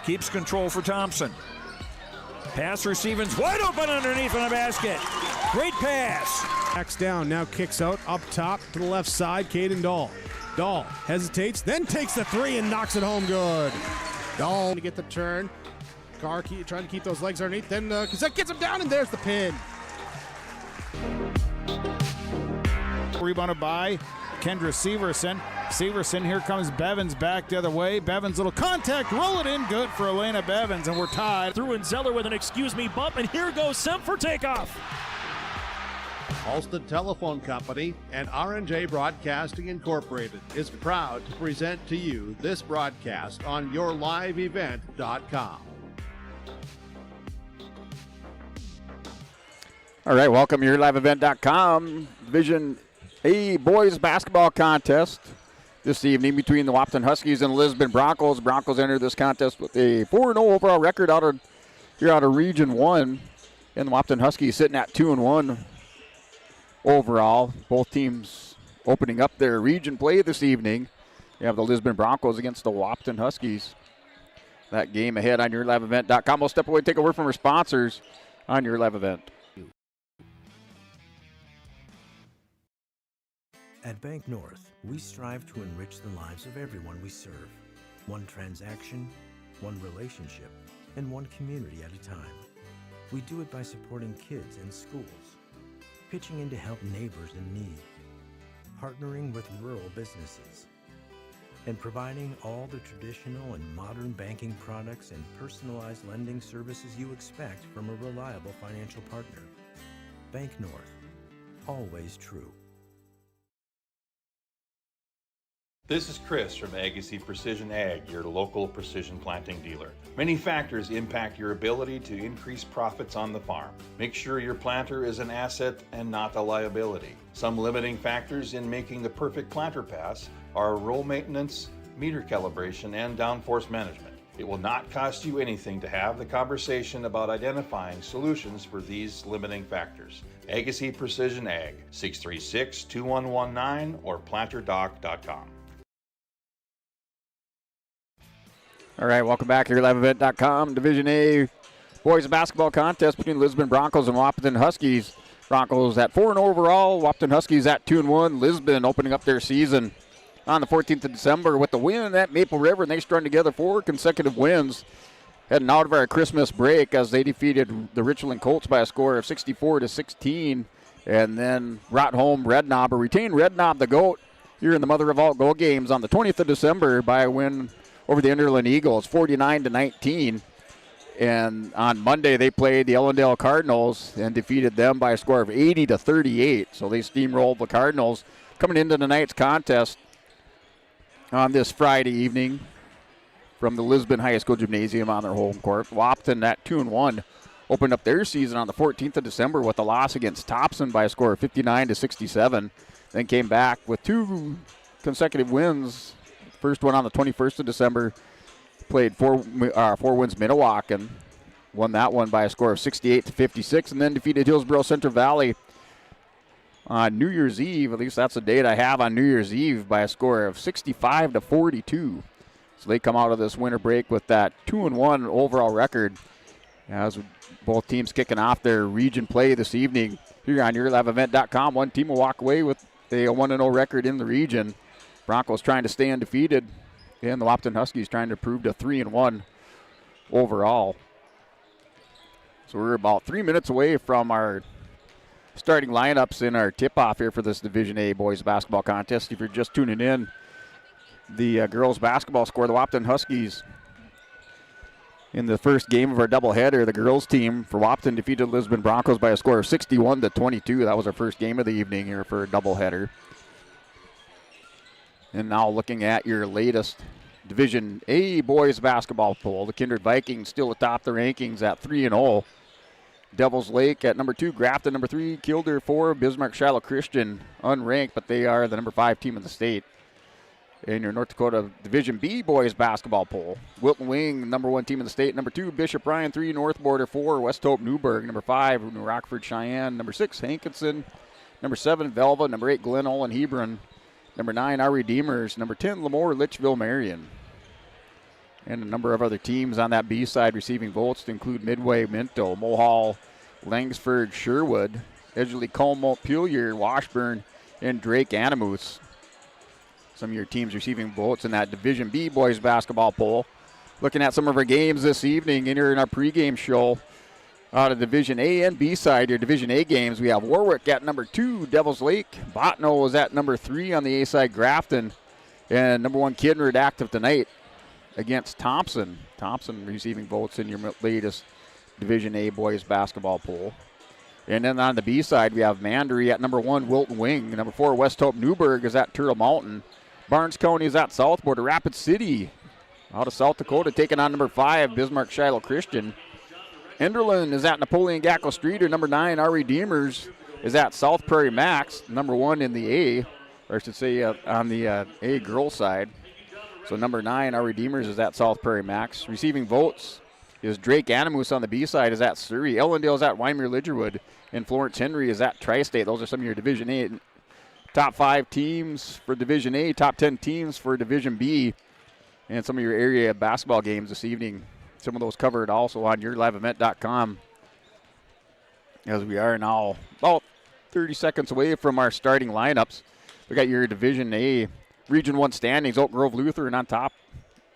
Keeps control for Thompson. Pass receiving's wide open underneath in the basket. Great pass. Backs down, now kicks out, up top to the left side, Caden Dahl. Dahl hesitates, then takes the three and knocks it home good. Dahl to get the turn. Carr trying to keep those legs underneath, then Cassette gets him down, and there's the pin. Rebounded by Kendra Severson. Severson, here comes Bevins back the other way. Bevins, little contact, roll it in, good for Elena Bevins, and we're tied. Through and Zeller with an excuse me bump, and here goes Semp for takeoff. Halston Telephone Company and R&J Broadcasting Incorporated is proud to present to you this broadcast on yourliveevent.com. All right, welcome to yourliveevent.com. Division A boys basketball contest this evening between the Wahpeton Huskies and the Lisbon Broncos. Broncos enter this contest with a 4-0 overall record out of Region 1. And the Wahpeton Huskies sitting at 2-1 overall. Both teams opening up their region play this evening. You have the Lisbon Broncos against the Wahpeton Huskies. That game ahead on yourliveevent.com. We'll step away and take a word from our sponsors on Your Live Event. At Bank North, we strive to enrich the lives of everyone we serve. One transaction, one relationship, and one community at a time. We do it by supporting kids and schools, pitching in to help neighbors in need, partnering with rural businesses, and providing all the traditional and modern banking products and personalized lending services you expect from a reliable financial partner. Bank North, always true. This is Chris from Agassi Precision Ag, your local precision planting dealer. Many factors impact your ability to increase profits on the farm. Make sure your planter is an asset and not a liability. Some limiting factors in making the perfect planter pass are row maintenance, meter calibration, and downforce management. It will not cost you anything to have the conversation about identifying solutions for these limiting factors. Agassi Precision Ag, 636-2119 or planterdoc.com. All right, welcome back here, liveevent.com. Division A boys basketball contest between Lisbon Broncos and Wahpeton Huskies. Broncos at 4-0 overall. Wahpeton Huskies at 2-1. Lisbon opening up their season on the 14th of December with the win at Maple River, and they strung together 4 consecutive wins heading out of our Christmas break as they defeated the Richland Colts by a score of 64-16, and then brought home Red Knob, or retained Red Knob the GOAT here in the Mother of All Go games on the 20th of December by a win over the Enderlin Eagles, 49-19. And on Monday, they played the Ellendale Cardinals and defeated them by a score of 80-38. So they steamrolled the Cardinals. Coming into tonight's contest on this Friday evening from the Lisbon High School Gymnasium on their home court. Wahpeton at 2-1 opened up their season on the 14th of December with a loss against Thompson by a score of 59-67. Then came back with 2 consecutive wins. First one on the 21st of December, played 4 wins Minnewacan, won that one by a score of 68-56, and then defeated Hillsborough Central Valley on New Year's Eve. At least that's the date I have on New Year's Eve, by a score of 65-42. So they come out of this winter break with that 2-1 overall record. As both teams kicking off their region play this evening here on yourliveevent.com. One team will walk away with a 1-0 record in the region. Broncos trying to stay undefeated, and the Wahpeton Huskies trying to prove to 3-1 overall. So we're about 3 minutes away from our starting lineups in our tip-off here for this Division A boys basketball contest. If you're just tuning in, the girls basketball score, the Wahpeton Huskies in the first game of our doubleheader, the girls team for Wahpeton defeated Lisbon Broncos by a score of 61-22. That was our first game of the evening here for a doubleheader. And now looking at your latest Division A boys basketball poll, the Kindred Vikings still atop the rankings at 3-0. Devils Lake at number 2, Grafton number 3, Kildare 4, Bismarck Shiloh Christian unranked, but they are the number 5 team in the state. In your North Dakota Division B boys basketball poll, Wilton Wing, number 1 team in the state, number 2, Bishop Ryan 3, North Border 4, West Hope Newburgh, number 5, New Rockford Cheyenne, number 6, Hankinson, number 7, Velva, number 8, Glen Olin Hebron, number 9, Our Redeemers, number 10, Lemoore Litchville Marion. And a number of other teams on that B side receiving votes to include Midway, Minto, Mohall, Langsford, Sherwood, Edgerly, Colm, Montpelier, Washburn, and Drake Animus. Some of your teams receiving votes in that Division B boys basketball poll. Looking at some of our games this evening here in our pregame show. Out of Division A and B side, your Division A games, we have Warwick at number 2, Devils Lake. Botno is at number 3 on the A side, Grafton. And number 1, Kinrod active tonight against Thompson. Thompson receiving votes in your latest Division A boys basketball poll. And then on the B side, we have Mandaree at number 1, Wilton Wing. Number 4, West Hope Newburgh is at Turtle Mountain. Barnes County is at Southport. Rapid City out of South Dakota taking on number 5, Bismarck Shiloh Christian. Enderlin is at Napoleon Gackel Streeter. Number 9, Our Redeemers is at South Prairie Max. Number 1 in the A, or I should say on the A girl side. So number 9, Our Redeemers is at South Prairie Max. Receiving votes is Drake Animus on the B side is at Surrey. Ellendale is at Wymer Lidgerwood. And Florence Henry is at Tri-State. Those are some of your Division A. Top 5 teams for Division A, top 10 teams for Division B. And some of your area basketball games this evening. Some of those covered also on yourliveevent.com. As we are now about 30 seconds away from our starting lineups. We got your Division A Region 1 standings. Oak Grove Lutheran on top,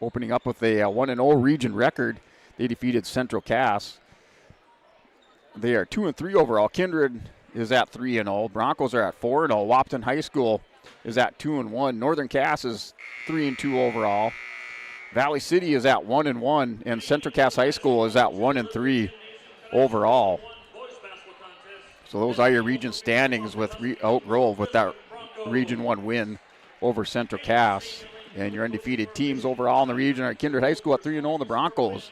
opening up with a 1-0 region record. They defeated Central Cass. They are 2-3 overall. Kindred is at 3-0. Broncos are at 4-0. Wahpeton High School is at 2-1. Northern Cass is 3-2 overall. Valley City is at 1-1, and Central Cass High School is at 1-3 overall. So those are your region standings with Oak Grove with that Region 1 win over Central Cass. And your undefeated teams overall in the region are Kindred High School at 3-0, and the Broncos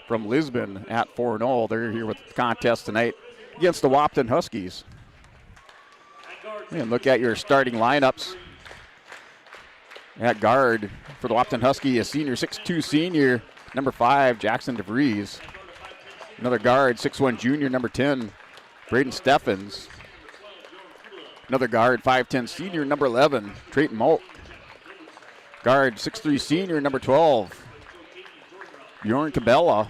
from Lisbon at 4-0. They're here with the contest tonight against the Wahpeton Huskies. And look at your starting lineups. At guard for the Wahpeton Husky, a senior, 6'2 senior, number 5, Jackson DeVries. Another guard, 6'1 junior, number 10, Braden Steffens. Another guard, 5'10 senior, number 11, Trayton Moak. Guard, 6'3 senior, number 12, Bjorn Cabela.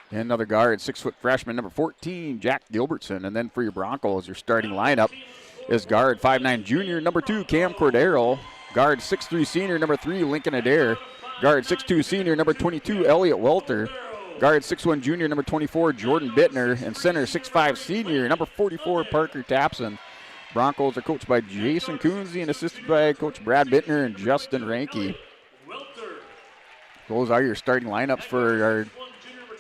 And another guard, 6' freshman, number 14, Jack Gilbertson. And then for your Broncos, your starting lineup is guard, 5'9 junior, number 2, Cam Cordero. Guard 6'3 senior, number 3, Lincoln Adair. Guard 6'2 senior, number 22, Elliot Welter. Guard 6'1 junior, number 24, Jordan Bittner. And center 6'5 senior, number 44, Parker Tapson. Broncos are coached by Jason Coonsey and assisted by Coach Brad Bittner and Justin Ranke. Those are your starting lineups for our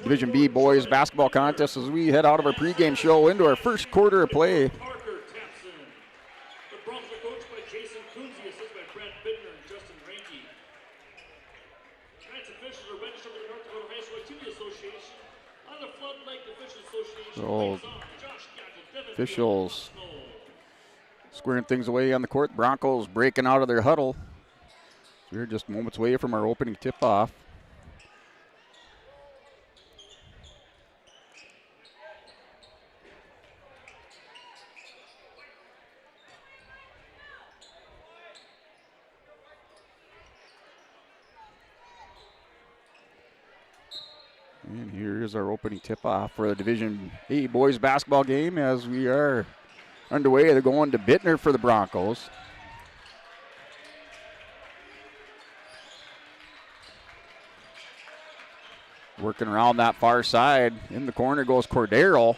Division B boys basketball contest as we head out of our pregame show into our first quarter of play. So, officials squaring things away on the court. Broncos breaking out of their huddle. We're just moments away from our opening tip-off. And here is our opening tip-off for the Division A boys basketball game as we are underway. They're going to Bittner for the Broncos. Working around that far side. In the corner goes Cordero.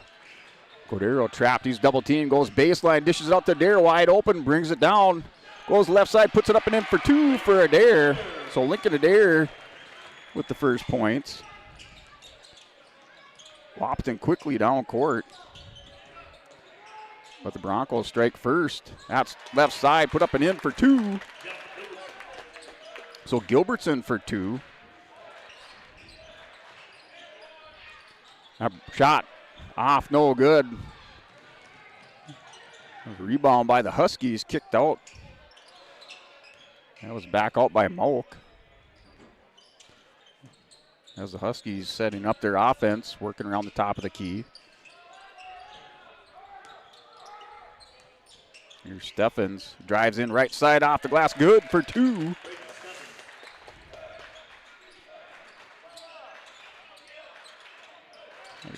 Cordero trapped. He's double teamed. Goes baseline. Dishes out to Adair. Wide open. Brings it down. Goes left side. Puts it up and in for 2 for Adair. So Lincoln Adair with the first points. Wahpeton quickly down court. But the Broncos strike first. That's left side. Put up and in for 2. So Gilbertson for 2. That shot off, no good. Rebound by the Huskies, kicked out. That was back out by Moak. As the Huskies setting up their offense, working around the top of the key. Here's Steffens, drives in right side off the glass, good for 2.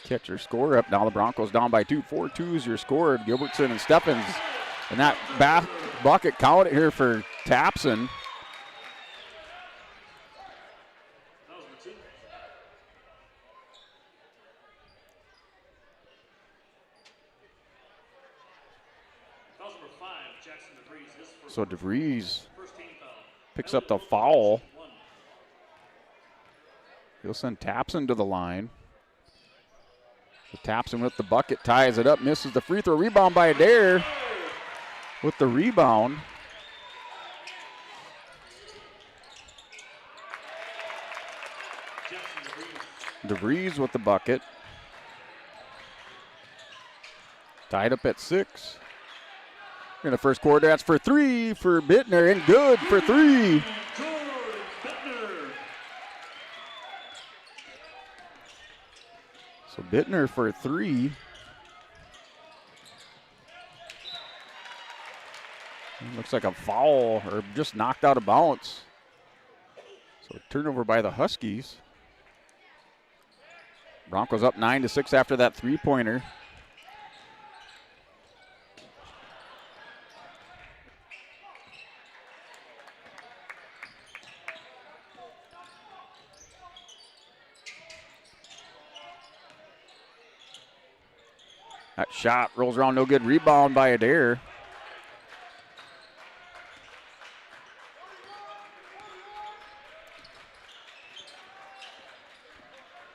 catch your score up. Now the Broncos down by 2. 4-2 is your score. Gilbertson and Steffens. And that bucket counted here for Tapson. So DeVries picks up the foul. He'll send Tapson to the line. So Tapson with the bucket, ties it up, misses the free throw. Rebound by Adair with the rebound. DeVries with the bucket. Tied up at 6. In the first quarter, that's for 3 for Bittner, and good for 3. So Bittner for 3. Looks like a foul or just knocked out of bounds. So turnover by the Huskies. Broncos up 9-6 after that three-pointer. That shot rolls around, no good. Rebound by Adair.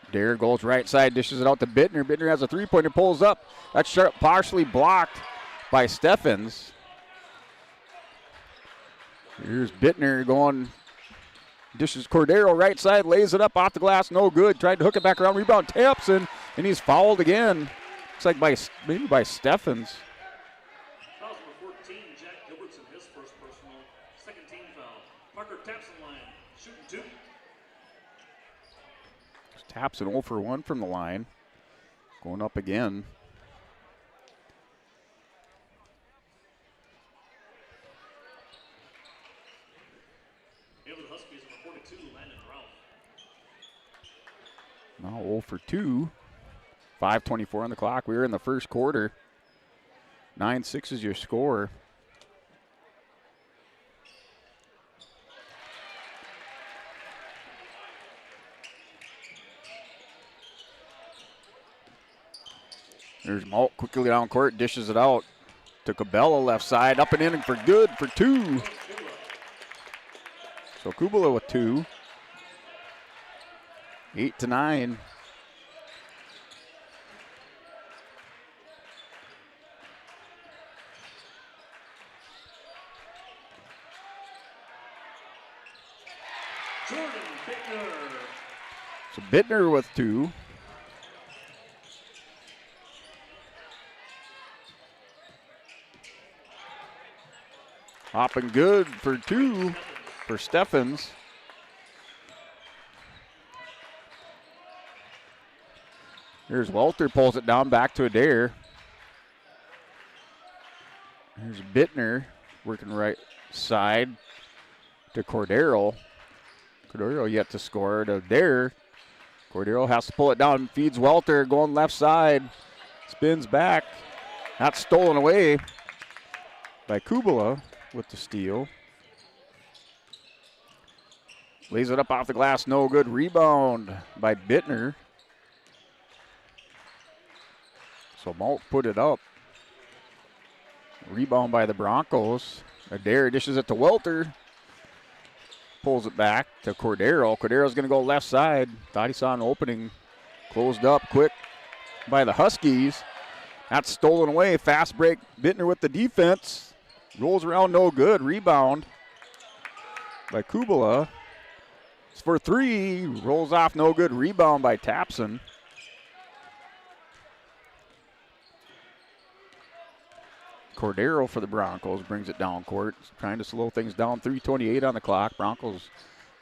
Adair goes right side, dishes it out to Bittner. Bittner has a three-pointer, pulls up. That shot partially blocked by Steffens. Here's Bittner going, dishes Cordero right side, lays it up off the glass, no good. Tried to hook it back around, rebound Tapson, and he's fouled again. Looks like maybe by Steffens. Foul number 14, Jack Gilbertson, his first personal, second team foul. Parker Tapson line, shooting 2. Tapson 0 for 1 from the line. Going up again. The Huskies number 42, Landon Ralph. Now 0 for 2. 5:24 on the clock. We're in the first quarter. 9-6 is your score. There's Malt quickly down court, dishes it out to Cabela left side, up and in for good for 2. So Kubala with 2. 8-9. So Bittner with 2. Hopping good for 2 for Steffens. Here's Walter, pulls it down back to Adair. Here's Bittner working right side to Cordero. Cordero yet to score to Adair. Cordero has to pull it down, feeds Welter, going left side, spins back. That's stolen away by Kubala with the steal. Lays it up off the glass, no good. Rebound by Bittner. So Malt put it up. Rebound by the Broncos. Adair dishes it to Welter. Pulls it back to Cordero. Cordero's going to go left side. Thought he saw an opening. Closed up quick by the Huskies. That's stolen away. Fast break. Bittner with the defense. Rolls around, no good. Rebound by Kubala. It's for 3. Rolls off, no good. Rebound by Tapson. Cordero for the Broncos brings it down court. Trying to slow things down. 3:28 on the clock. Broncos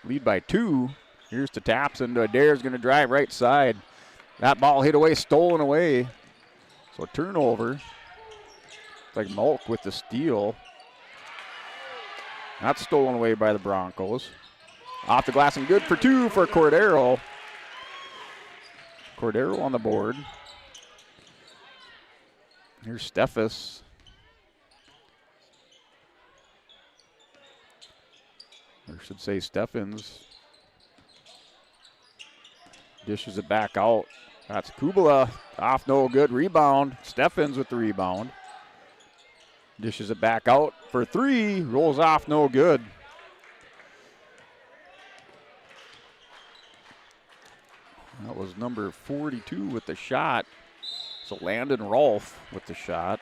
lead by 2. Here's to Tapson. Adair's going to drive right side. That ball hit away, stolen away. So turnover. It's like Malk with the steal. That's stolen away by the Broncos. Off the glass and good for 2 for Cordero. Cordero on the board. Here's Steffes. Or should say Steffens. Dishes it back out. That's Kubala. Off, no good. Rebound. Steffens with the rebound. Dishes it back out for three. Rolls off, no good. That was number 42 with the shot. So Landon Rolfe with the shot.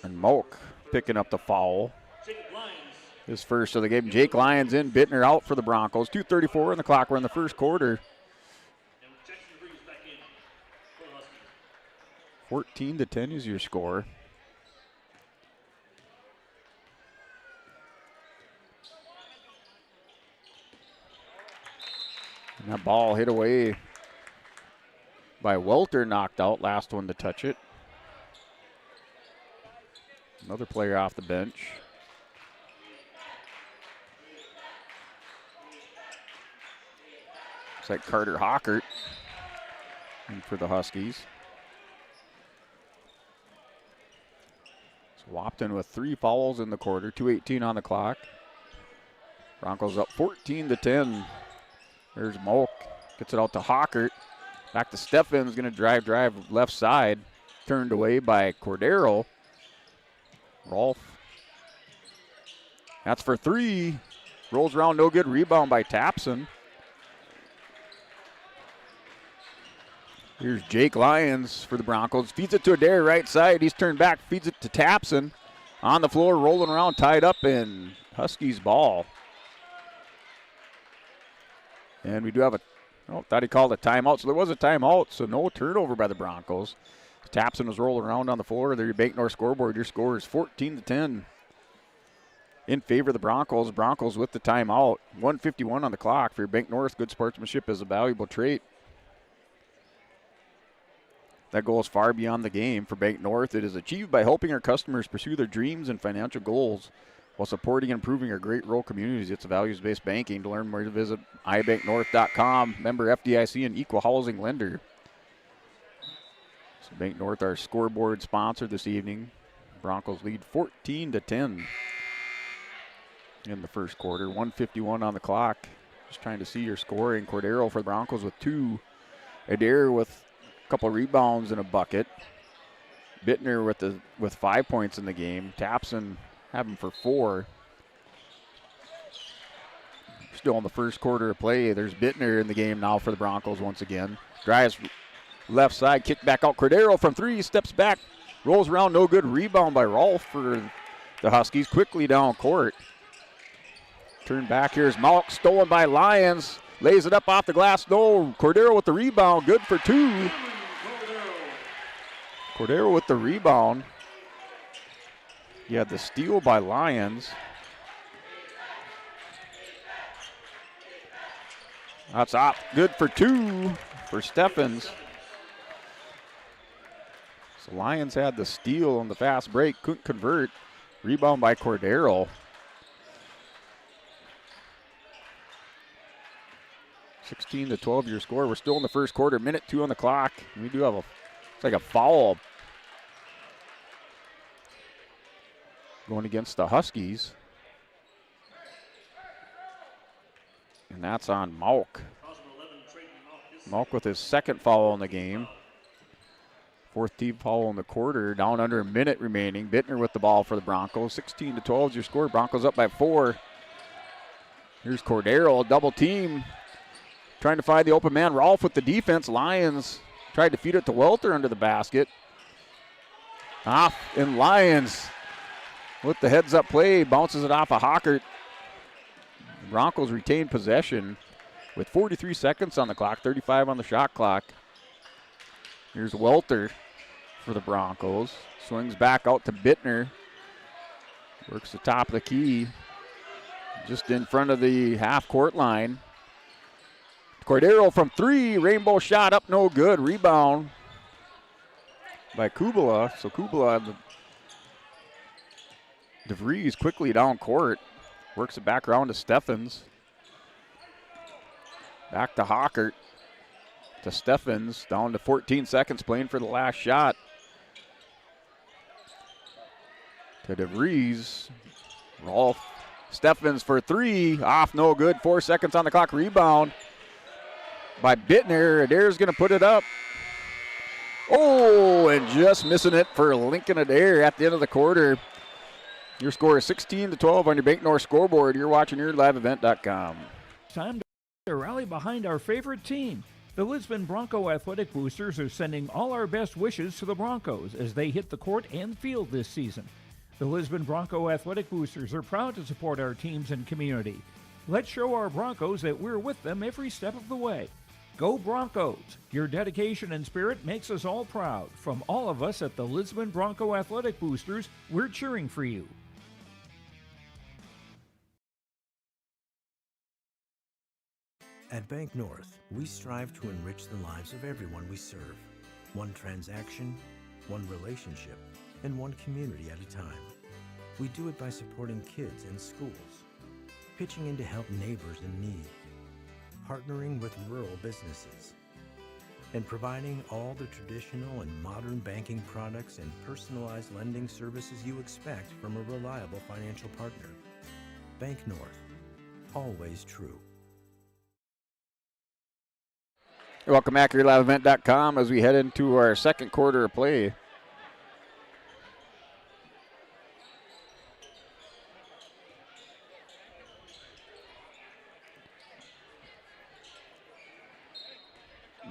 And Moak picking up the foul. His first of the game. Jake Lyons in, Bittner out for the Broncos. 2:34 on the clock. We're in the first quarter. 14-10 is your score. And that ball hit away by Welter, knocked out. Last one to touch it. Another player off the bench. Looks like Carter Hockert in for the Huskies. So Wahpeton with 3 fouls in the quarter, 2:18 on the clock. Broncos up 14-10. There's Moak, gets it out to Hockert. Back to Steffens, going to drive left side. Turned away by Cordero. Rolfe. That's for 3. Rolls around, no good. Rebound by Tapson. Here's Jake Lyons for the Broncos. Feeds it to Adair, right side. He's turned back, feeds it to Tapson. On the floor, rolling around, tied up in Huskies ball. And we do have thought he called a timeout. So there was a timeout, so no turnover by the Broncos. Tapson was rolling around on the floor. There, your Bank North scoreboard. Your score is 14-10 in favor of the Broncos. Broncos with the timeout. 1:51 on the clock. For your Bank North, good sportsmanship is a valuable trait. That goes far beyond the game. For Bank North, it is achieved by helping our customers pursue their dreams and financial goals while supporting and improving our great rural communities. It's a values-based banking. To learn more, visit ibanknorth.com. Member FDIC and equal housing lender. So Bank North, our scoreboard sponsor this evening. Broncos lead 14-10 in the first quarter. 1:51 on the clock. Just trying to see your scoring. Cordero for the Broncos with 2. Adair with a couple rebounds and a bucket. Bittner with 5 points in the game. Tapson having for 4. Still in the first quarter of play. There's Bittner in the game now for the Broncos once again. Drives left side, kick back out. Cordero from 3, steps back, rolls around, no good. Rebound by Rolfe for the Huskies. Quickly down court. Turn back, here's Malk, stolen by Lyons. Lays it up off the glass, no. Cordero with the rebound, good for 2. Cordero with the rebound. He had the steal by Lyons. That's up, good for 2 for Steffens. So Lyons had the steal on the fast break, couldn't convert. Rebound by Cordero. 16-12 your score. We're still in the first quarter, minute 2 on the clock. We do have it's like a foul going against the Huskies. And that's on Malk. Malk with his second foul in the game. 4th team foul in the quarter. Down under a minute remaining. Bittner with the ball for the Broncos. 16-12 is your score. Broncos up by 4. Here's Cordero, double team. Trying to find the open man. Rolfe with the defense. Lyons tried to feed it to Welter under the basket. Off, and Lyons with the heads-up play. Bounces it off of Hockert. Broncos retain possession with 43 seconds on the clock, 35 on the shot clock. Here's Welter for the Broncos. Swings back out to Bittner. Works the top of the key. Just in front of the half-court line. Cordero from 3. Rainbow shot up, no good. Rebound by Kubala. So Kubala, DeVries quickly down court. Works it back around to Steffens. Back to Hockert. to Steffens, down to 14 seconds, playing for the last shot. To DeVries. Rolf Steffens for three. Off, no good. 4 seconds on the clock. Rebound by Bittner. Adair's going to put it up. Oh, and just missing it for Lincoln Adair at the end of the quarter. Your score is 16-12 on your Bank North scoreboard. You're watching YourLiveEvent.com. Time to rally behind our favorite team. The Lisbon Bronco Athletic Boosters are sending all our best wishes to the Broncos as they hit the court and field this season. The Lisbon Bronco Athletic Boosters are proud to support our teams and community. Let's show our Broncos that we're with them every step of the way. Go Broncos! Your dedication and spirit makes us all proud. From all of us at the Lisbon Bronco Athletic Boosters, we're cheering for you. At Bank North, we strive to enrich the lives of everyone we serve. One transaction, one relationship, and one community at a time. We do it by supporting kids and schools, pitching in to help neighbors in need, partnering with rural businesses, and providing all the traditional and modern banking products and personalized lending services you expect from a reliable financial partner. Bank North, always true. Welcome back to YourLiveEvent.com as we head into our second quarter of play.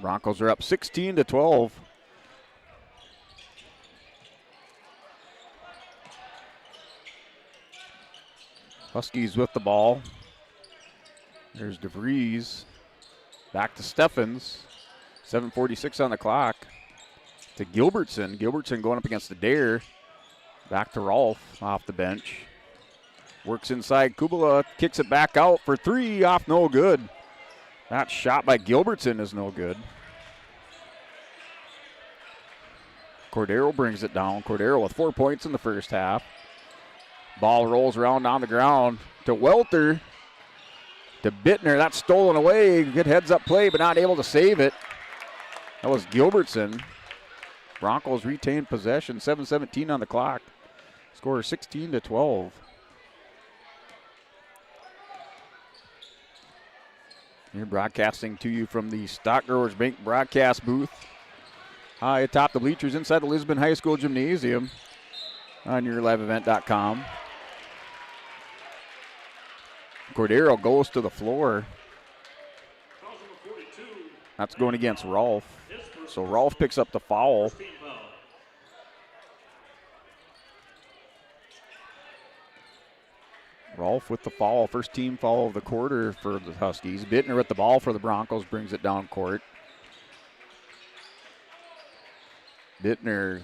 Broncos are up 16-12. Huskies with the ball. There's DeVries. Back to Steffens. 7:46 on the clock. To Gilbertson. Gilbertson going up against Adair. Back to Rolf off the bench. Works inside. Kubala kicks it back out for three. Off, no good. That shot by Gilbertson is no good. Cordero brings it down. Cordero with 4 points in the first half. Ball rolls around on the ground to Welter. To Bittner. That's stolen away. Good heads-up play, but not able to save it. That was Gilbertson. Broncos retain possession. 7:17 on the clock. Score 16-12. We're broadcasting to you from the Stock Growers Bank broadcast booth. High atop the bleachers inside the Lisbon High School Gymnasium on YourLiveEvent.com. Cordero goes to the floor. That's going against Rolf. So Rolf picks up the foul. Rolf with the foul, first team foul of the quarter for the Huskies. Bittner with the ball for the Broncos, brings it down court. Bittner,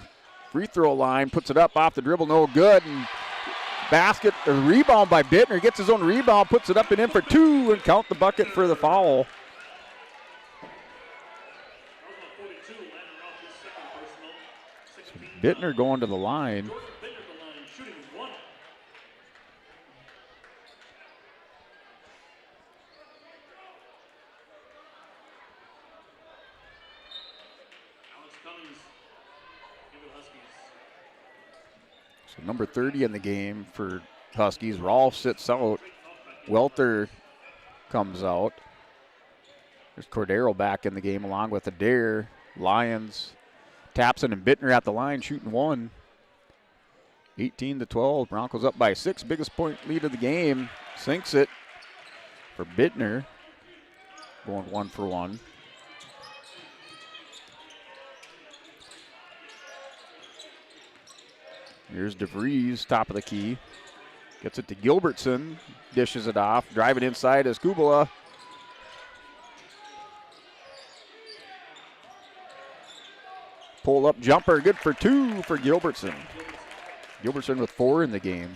free throw line, puts it up off the dribble, no good. And basket, a rebound by Bittner, gets his own rebound, puts it up and in for two, and count the bucket for the foul. Bittner going to the line. So number 30 in the game for Huskies. Rolf sits out. Welter comes out. There's Cordero back in the game along with Adair. Lions, Tapson and Bittner at the line shooting one. 18-12. Broncos up by 6. Biggest point lead of the game. Sinks it for Bittner. Going 1 for 1. Here's DeVries, top of the key. Gets it to Gilbertson. Dishes it off. Driving inside is Kubala. Pull up jumper. Good for two for Gilbertson. Gilbertson with 4 in the game.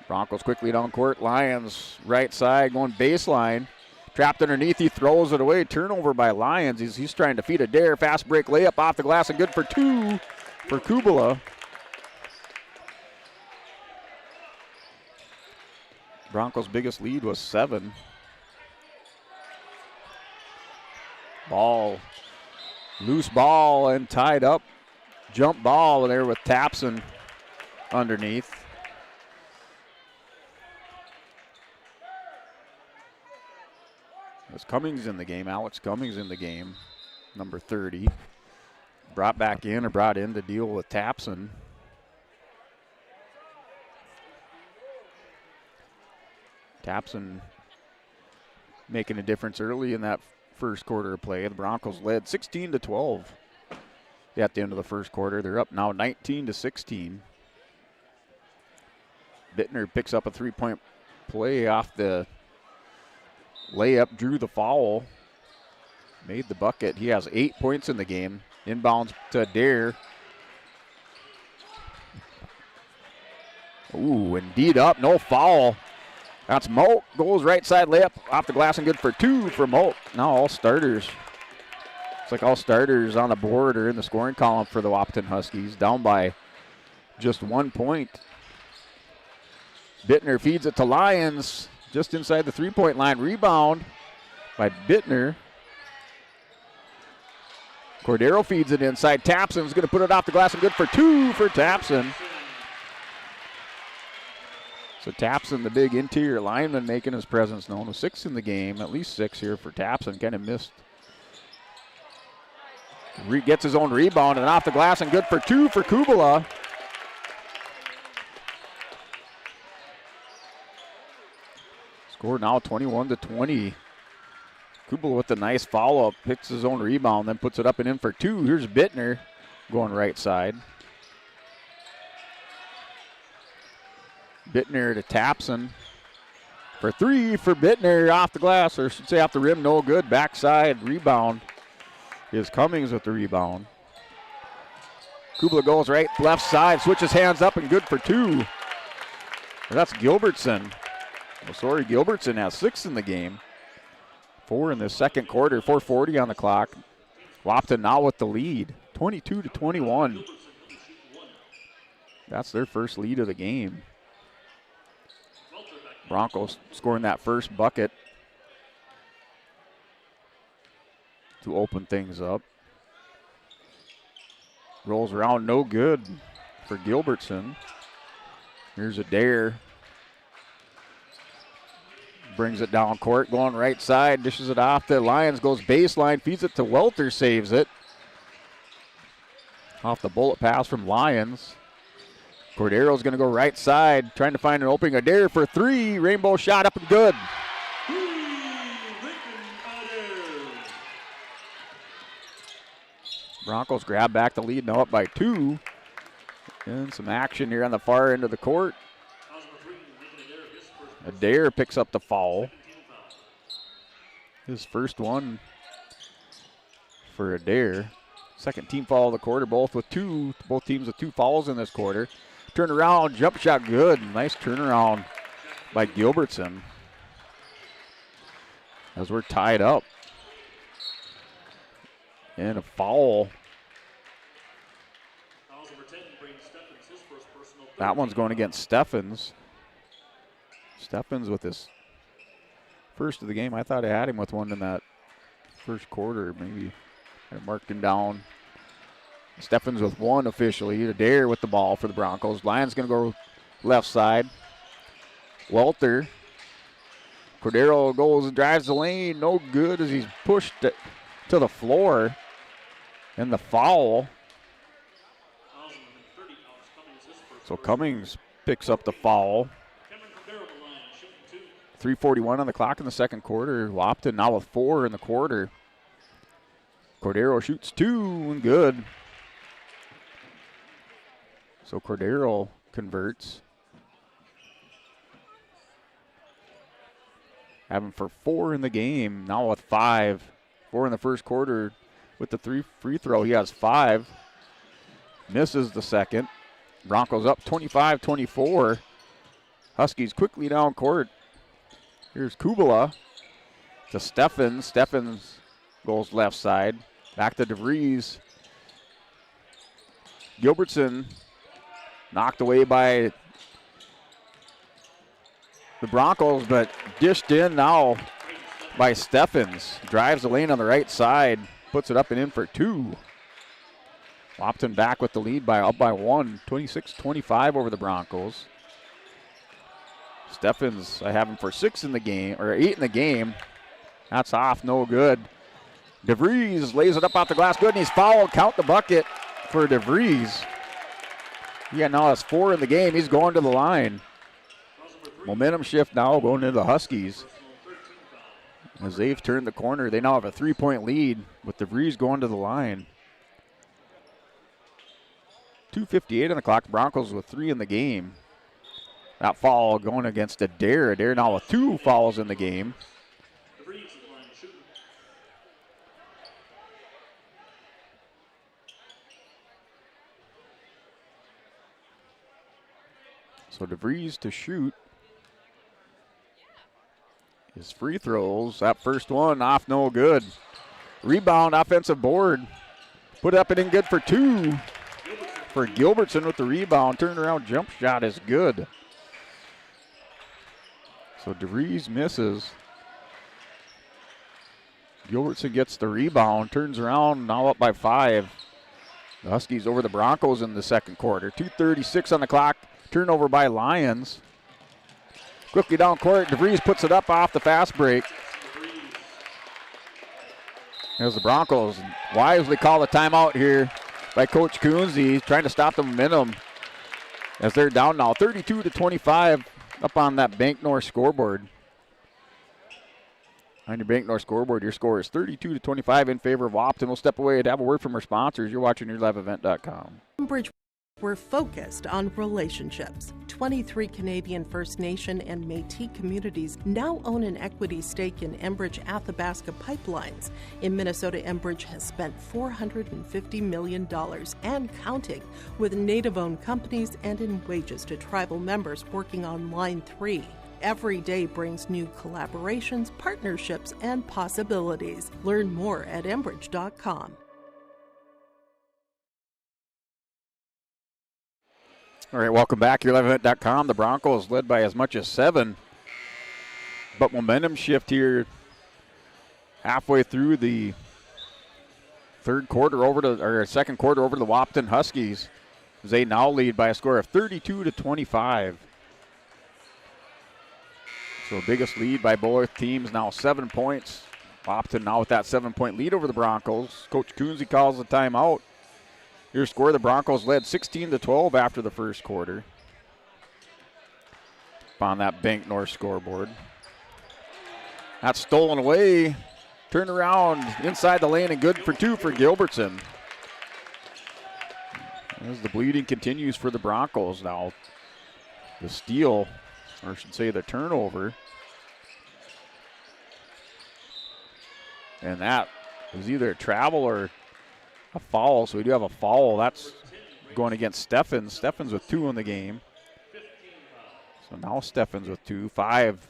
Broncos quickly down court. Lions right side going baseline. Trapped underneath, he throws it away. Turnover by Lions. He's trying to feed Adair. Fast break layup off the glass and good for 2 for Kubala. Broncos' biggest lead was 7. Ball, loose ball and tied up. Jump ball there with Tapson underneath. There's Cummings in the game. Alex Cummings in the game, number 30. Brought back in or brought in to deal with Tapson. Tapson making a difference early in that first quarter of play. The Broncos led 16-12 at the end of the first quarter. They're up now 19-16. Bittner picks up a three-point play off the layup, drew the foul, made the bucket. He has 8 points in the game. Inbounds to Dare. Ooh, indeed up, no foul. That's Moak, goes right side layup off the glass and good for 2 for Moak. Now all starters. It's like all starters on the board or in the scoring column for the Wahpeton Huskies, down by just 1 point. Bittner feeds it to Lyons just inside the three-point line. Rebound by Bittner. Cordero feeds it inside. Tapson's going to put it off the glass and good for 2 for Tapson. So Tapson, the big interior lineman, making his presence known. With 6 in the game, at least 6 here for Tapson. Kind of missed. Gets his own rebound and off the glass and good for 2 for Kubala. Score now 21-20. Kubala with a nice follow-up, picks his own rebound, then puts it up and in for 2. Here's Bittner going right side. Bittner to Tapson for 3 for Bittner, off the glass, or I should say off the rim, no good. Backside rebound is Cummings with the rebound. Kubala goes right, left side, switches hands up and good for 2. That's Gilbertson. Oh, sorry, Gilbertson has 6 in the game. 4 in the second quarter, 4:40 on the clock. Wahpeton now with the lead, 22-21. That's their first lead of the game. Broncos scoring that first bucket to open things up. Rolls around, no good for Gilbertson. Here's Adair. Brings it down court, going right side, dishes it off to Lyons, goes baseline, feeds it to Welter, saves it. Off the bullet pass from Lyons. Cordero's going to go right side, trying to find an opening. Adair for 3, rainbow shot up and good. Broncos grab back the lead, now up by 2. And some action here on the far end of the court. Adair picks up the foul. His first one for Adair. Second team foul of the quarter, both teams with 2 fouls in this quarter. Turn around, jump shot good. Nice turnaround by Gilbertson as we're tied up. And a foul. That one's going against Steffens. Steffens with his first of the game. I thought I had him with one in that first quarter. Maybe I marked him down. Steffens with 1 officially. Adair with the ball for the Broncos. Lyons going to go left side. Welter. Cordero goes and drives the lane. No good as he's pushed it to the floor. And the foul. So Cummings picks up the foul. 3:41 on the clock in the second quarter. Wahpeton now with 4 in the quarter. Cordero shoots 2 and good. So Cordero converts. Having for 4 in the game, now with 5. 4 in the first quarter with the 3 free throw. He has 5. Misses the second. Broncos up 25-24. Huskies quickly down court. Here's Kubala to Steffens. Steffens goes left side. Back to DeVries. Gilbertson knocked away by the Broncos, but dished in now by Steffens. Drives the lane on the right side, puts it up and in for 2. Wahpeton back with the lead up by 1, 26-25 over the Broncos. Steffens, I have him for 6 in the game, or 8 in the game. That's off, no good. DeVries lays it up off the glass, good, and he's fouled. Count the bucket for DeVries. Yeah, now that's 4 in the game. He's going to the line. Momentum shift now going into the Huskies. As they've turned the corner, they now have a 3-point lead with DeVries going to the line. 2:58 on the clock. Broncos with 3 in the game. That foul going against Adair. Adair now with 2 fouls in the game. So DeVries to shoot. His free throws, that first one off, no good. Rebound, offensive board. Put up and in good for 2. For Gilbertson with the rebound. Turnaround jump shot is good. So DeVries misses. Gilbertson gets the rebound, turns around, now up by 5. The Huskies over the Broncos in the second quarter. 2:36 on the clock. Turnover by Lions. Quickly down court, DeVries puts it up off the fast break. As the Broncos wisely call the timeout here by Coach Coonsey, trying to stop the momentum as they're down now 32-25 up on that Bank North scoreboard. On your Bank North scoreboard, your score is 32-25 in favor of Wahpeton. We'll step away and have a word from our sponsors. You're watching YourLiveEvent.com. We're focused on relationships. 23 Canadian First Nation and Métis communities now own an equity stake in Enbridge Athabasca Pipelines. In Minnesota, Enbridge has spent $450 million and counting with Native-owned companies and in wages to tribal members working on Line 3. Every day brings new collaborations, partnerships, and possibilities. Learn more at Enbridge.com. All right, welcome back. YourLiveEvent.com. The Broncos led by as much as 7. But momentum shift here halfway through the second quarter over to the Wahpeton Huskies. As they now lead by a score of 32-25. So biggest lead by both teams now 7 points. Wahpeton now with that 7-point lead over the Broncos. Coach Coonsey calls the timeout. Your score, the Broncos led 16-12 after the first quarter. On that Bank North scoreboard. That's stolen away. Turned around inside the lane and good for 2 for Gilbertson. As the bleeding continues for the Broncos now. The steal, or I should say the turnover. And that was either a travel or a foul, so we do have a foul. That's going against Steffens. Steffens with 2 in the game. So now Steffens with 2, 5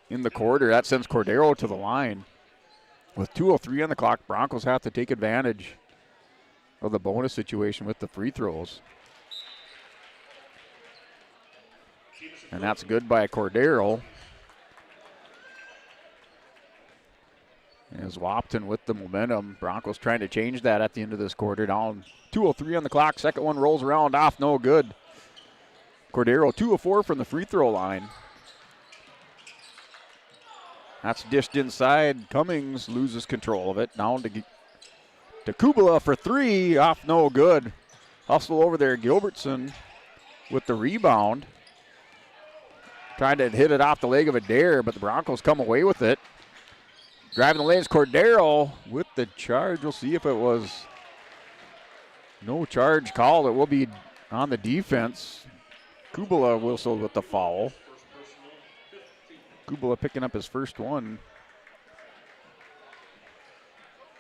in the quarter. That sends Cordero to the line. With 2:03 on the clock, Broncos have to take advantage of the bonus situation with the free throws. And that's good by Cordero. As Wahpeton with the momentum. Broncos trying to change that at the end of this quarter. Down 2:03 on the clock. Second one rolls around off, no good. Cordero 2 of 4 from the free throw line. That's dished inside. Cummings loses control of it. Down to Kubala for 3. Off, no good. Hustle over there. Gilbertson with the rebound. Trying to hit it off the leg of Adair, but the Broncos come away with it. Driving the lanes, Cordero with the charge. We'll see if it was no charge called. It will be on the defense. Kubala whistled with the foul. Kubala picking up his first one.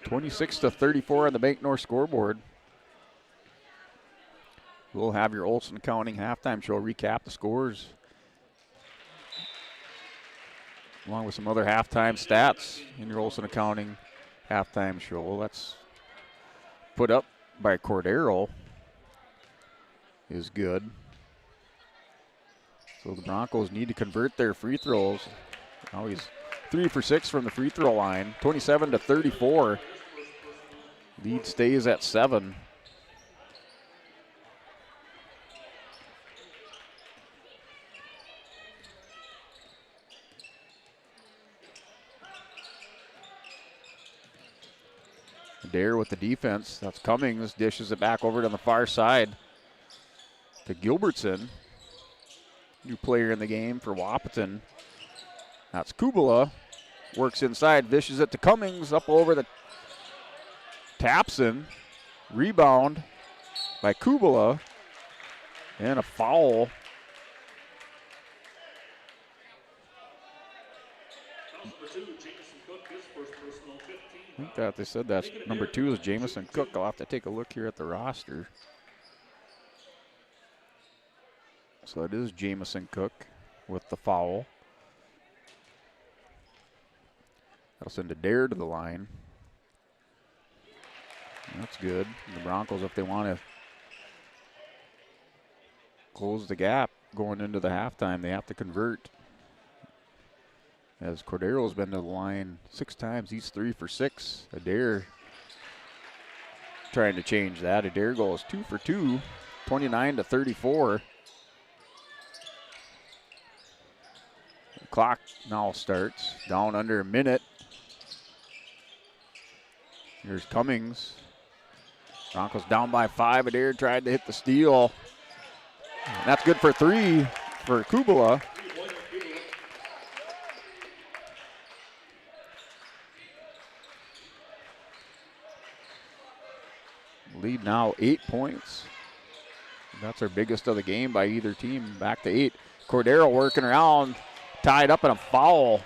26-34 on the Bank North scoreboard. We'll have your Olson Counting halftime show recap the scores, along with some other halftime stats in your Olson Accounting halftime show. That's put up by Cordero is good. So the Broncos need to convert their free throws. Now he's 3 for 6 from the free throw line, 27-34. Lead stays at 7. Dare with the defense. That's Cummings. Dishes it back over to the far side to Gilbertson. New player in the game for Wahpeton. That's Kubala. Works inside. Dishes it to Cummings. Up over the Tapson. Rebound by Kubala. And a foul. I think that they said that's number 2 is Jamison Cook. I'll have to take a look here at the roster. So it is Jamison Cook with the foul. That'll send Adair to the line. That's good. The Broncos, if they want to close the gap going into the halftime, they have to convert. As Cordero's been to the line 6 times, he's 3 for 6. Adair trying to change that. Adair goes 2 for 2, 29-34. The clock now starts, down under a minute. Here's Cummings. Broncos down by 5. Adair tried to hit the steal. And that's good for 3 for Kubala. Lead now 8 points. That's our biggest of the game by either team. Back to 8. Cordero working around, tied up in a foul.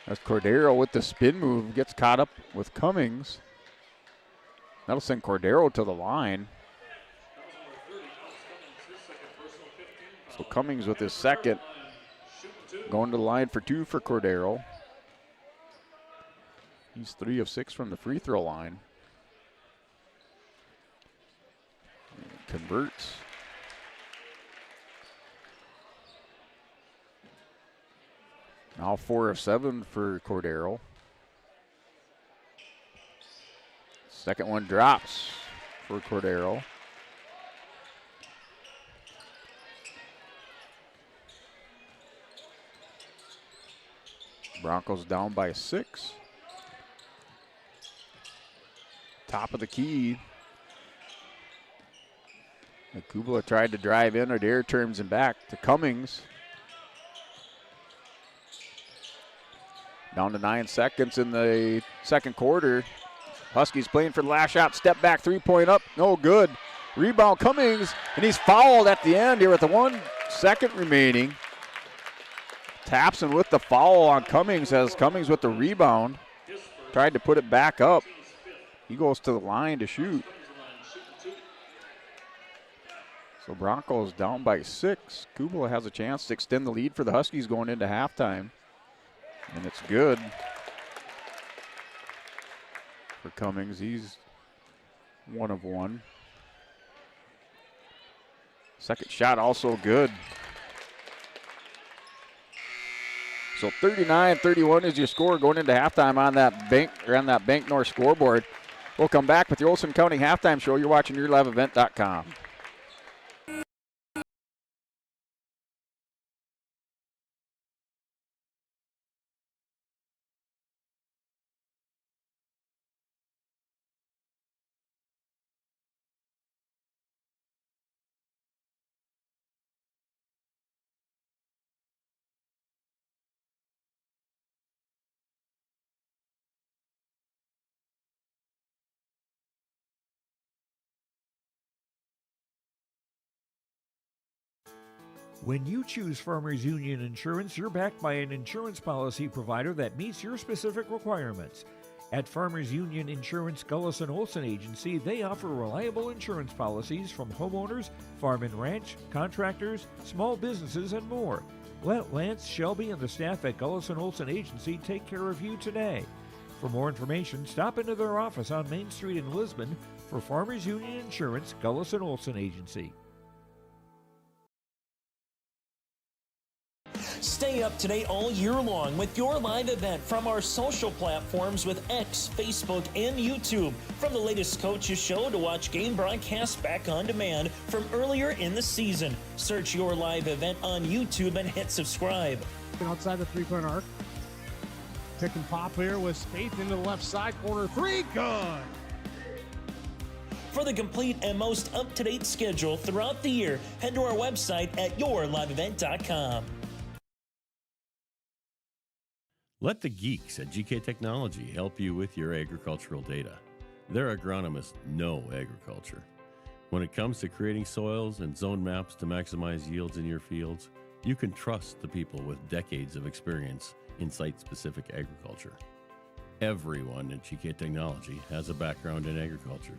As Cordero with the spin move gets caught up with Cummings. That'll send Cordero to the line. So Cummings with his second. Going to the line for 2 for Cordero. He's 3 of 6 from the free throw line. Converts. Now 4 of 7 for Cordero. Second one drops for Cordero. Broncos down by 6. Top of the key. And Kubala tried to drive in. Adair turns him back to Cummings. Down to 9 seconds in the second quarter. Huskies playing for the last shot. Step back, 3-point up. No good. Rebound Cummings, and he's fouled at the end here with the 1 second remaining. Tapson with the foul on Cummings as Cummings with the rebound. Tried to put it back up. He goes to the line to shoot. So Broncos down by 6. Kubala has a chance to extend the lead for the Huskies going into halftime. And it's good for Cummings. He's 1 of 1. Second shot also good. So 39-31 is your score going into halftime on that Bank North scoreboard. We'll come back with the Olson County Halftime Show. You're watching YourLiveEvent.com. When you choose Farmers Union Insurance, you're backed by an insurance policy provider that meets your specific requirements. At Farmers Union Insurance Gullis & Olson Agency, they offer reliable insurance policies from homeowners, farm and ranch, contractors, small businesses, and more. Let Lance, Shelby, and the staff at Gullis & Olson Agency take care of you today. For more information, stop into their office on Main Street in Lisbon for Farmers Union Insurance Gullis & Olson Agency. Stay Stay up to date all year long with your live event from our social platforms with X, Facebook, and YouTube. From the latest coaches show to watch game broadcasts back on demand from earlier in the season. Search your live event on YouTube and hit subscribe. Outside the three-point arc. Pick and pop here with Spaeth into the left side corner. Three, good. For the complete and most up-to-date schedule throughout the year, head to our website at yourliveevent.com. Let the geeks at GK Technology help you with your agricultural data. Their agronomists know agriculture. When it comes to creating soils and zone maps to maximize yields in your fields, you can trust the people with decades of experience in site-specific agriculture. Everyone at GK Technology has a background in agriculture,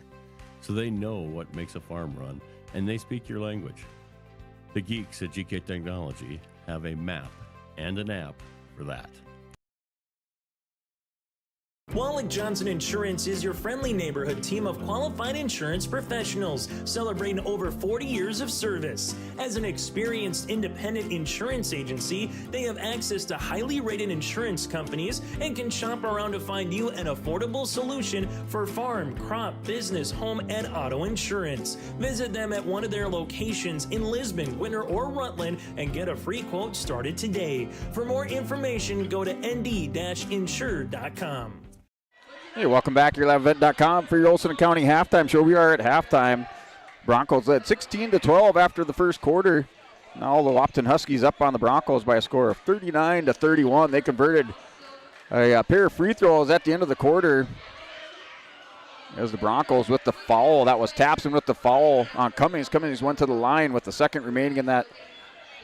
so they know what makes a farm run, and they speak your language. The geeks at GK Technology have a map and an app for that. Wallach Johnson Insurance is your friendly neighborhood team of qualified insurance professionals celebrating over 40 years of service. As an experienced independent insurance agency, they have access to highly rated insurance companies and can shop around to find you an affordable solution for farm, crop, business, home, and auto insurance. Visit them at one of their locations in Lisbon, Winter, or Rutland and get a free quote started today. For more information, go to nd-insure.com. Hey, welcome back to yourliveevent.com for your Olson County halftime show. We are at halftime. Broncos led 16-12 after the first quarter. Now the Wahpeton Huskies up on the Broncos by a score of 39-31. They converted a pair of free throws at the end of the quarter. As the Broncos with the foul. That was Tapson with the foul on Cummings. Cummings went to the line with the second remaining in that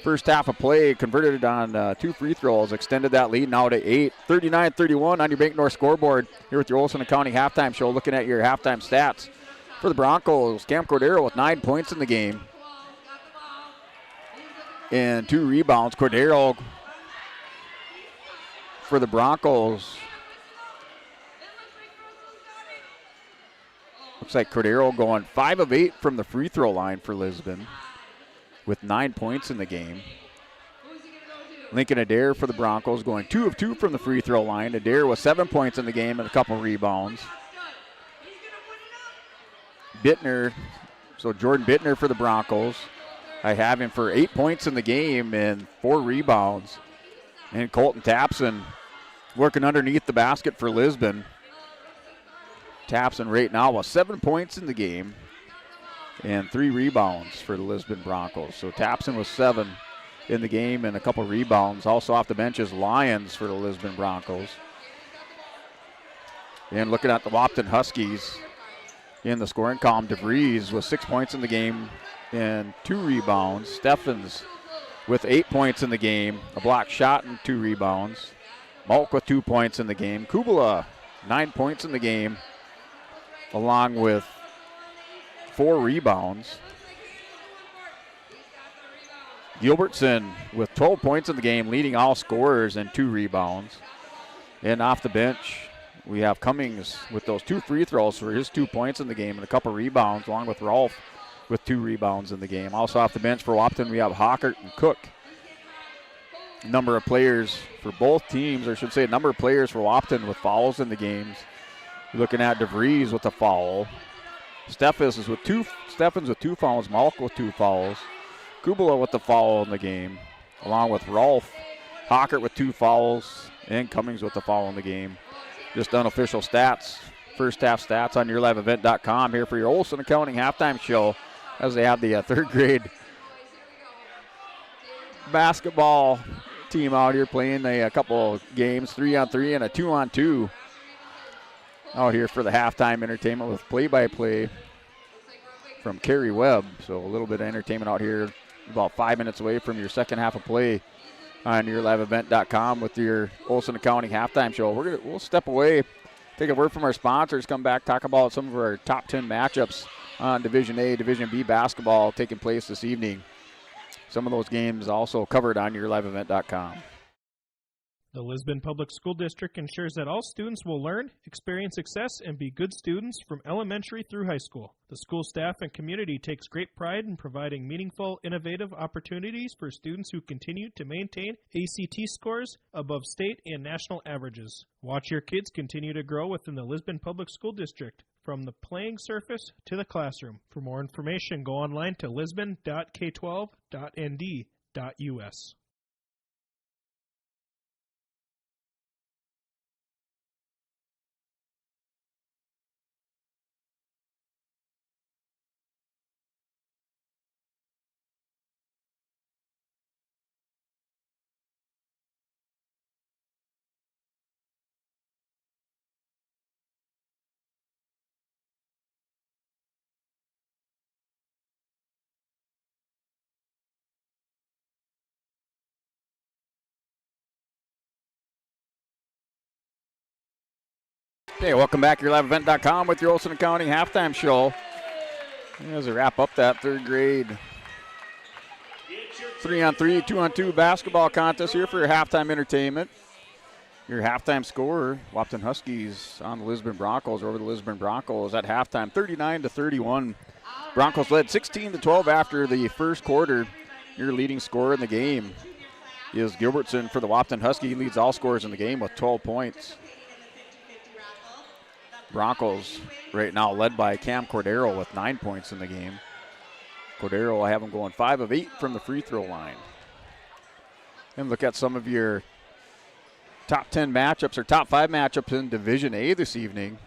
first half of play, converted it on 2 free throws, extended that lead now to 8. 39-31 on your Bank North scoreboard here with your Olson County halftime show. Looking at your halftime stats for the Broncos, Cam Cordero with 9 points in the game and 2 rebounds. Cordero for the Broncos. Looks like Cordero going 5 of 8 from the free throw line for Lisbon, with 9 points in the game. Lincoln Adair for the Broncos going 2 of 2 from the free throw line. Adair with 7 points in the game and a couple rebounds. Bittner, so Jordan Bittner for the Broncos. I have him for 8 points in the game and 4 rebounds. And Colton Tapson working underneath the basket for Lisbon. Tapson right now with 7 points in the game and 3 rebounds for the Lisbon Broncos. So Tapson with 7 in the game and a couple rebounds. Also off the bench is Lyons for the Lisbon Broncos. And looking at the Wahpeton Huskies in the scoring column, DeVries with 6 points in the game and 2 rebounds. Steffens with 8 points in the game, a block shot and 2 rebounds. Malk with 2 points in the game. Kubala, 9 points in the game, along with 4 rebounds. Gilbertson with 12 points in the game, leading all scorers and 2 rebounds. And off the bench, we have Cummings with those 2 free throws for his 2 points in the game and a couple rebounds, along with Rolfe with 2 rebounds in the game. Also off the bench for Wahpeton, we have Hockert and Cook. Number of players for both teams, or I should say a number of players for Wahpeton with fouls in the games. You're looking at DeVries with a foul. Steffens with 2 fouls, Malk with 2 fouls. Kubala with the foul in the game, along with Rolfe. Hockert with 2 fouls, and Cummings with the foul in the game. Just unofficial stats, first half stats on yourliveevent.com here for your Olson Accounting halftime show, as they have the 3rd grade basketball team out here playing a couple games, 3-on-3 and a 2-on-2 out here for the halftime entertainment with play-by-play from Kerry Webb. So a little bit of entertainment out here, about 5 minutes away from your second half of play on yourliveevent.com with your Olson County halftime show. We'll step away, take a word from our sponsors, come back, talk about some of our top 10 matchups on Division A, Division B basketball taking place this evening. Some of those games also covered on yourliveevent.com. The Lisbon Public School District ensures that all students will learn, experience success, and be good students from elementary through high school. The school staff and community takes great pride in providing meaningful, innovative opportunities for students who continue to maintain ACT scores above state and national averages. Watch your kids continue to grow within the Lisbon Public School District, from the playing surface to the classroom. For more information, go online to lisbon.k12.nd.us. Okay, welcome back to YourLiveEvent.com with your Olson County halftime show. As we wrap up that third grade 3-on-3, 2-on-2 basketball contest here for your halftime entertainment. Your halftime score, Wahpeton Huskies on the Lisbon Broncos over the Lisbon Broncos at halftime, 39-31. Broncos led 16-12 after the first quarter. Your leading scorer in the game is Gilbertson for the Wahpeton Husky. He leads all scorers in the game with 12 points. Broncos right now led by Cam Cordero with 9 points in the game. Cordero, I have him going 5 of 8 from the free throw line. And look at some of your top 10 matchups or top 5 matchups in Division A this evening.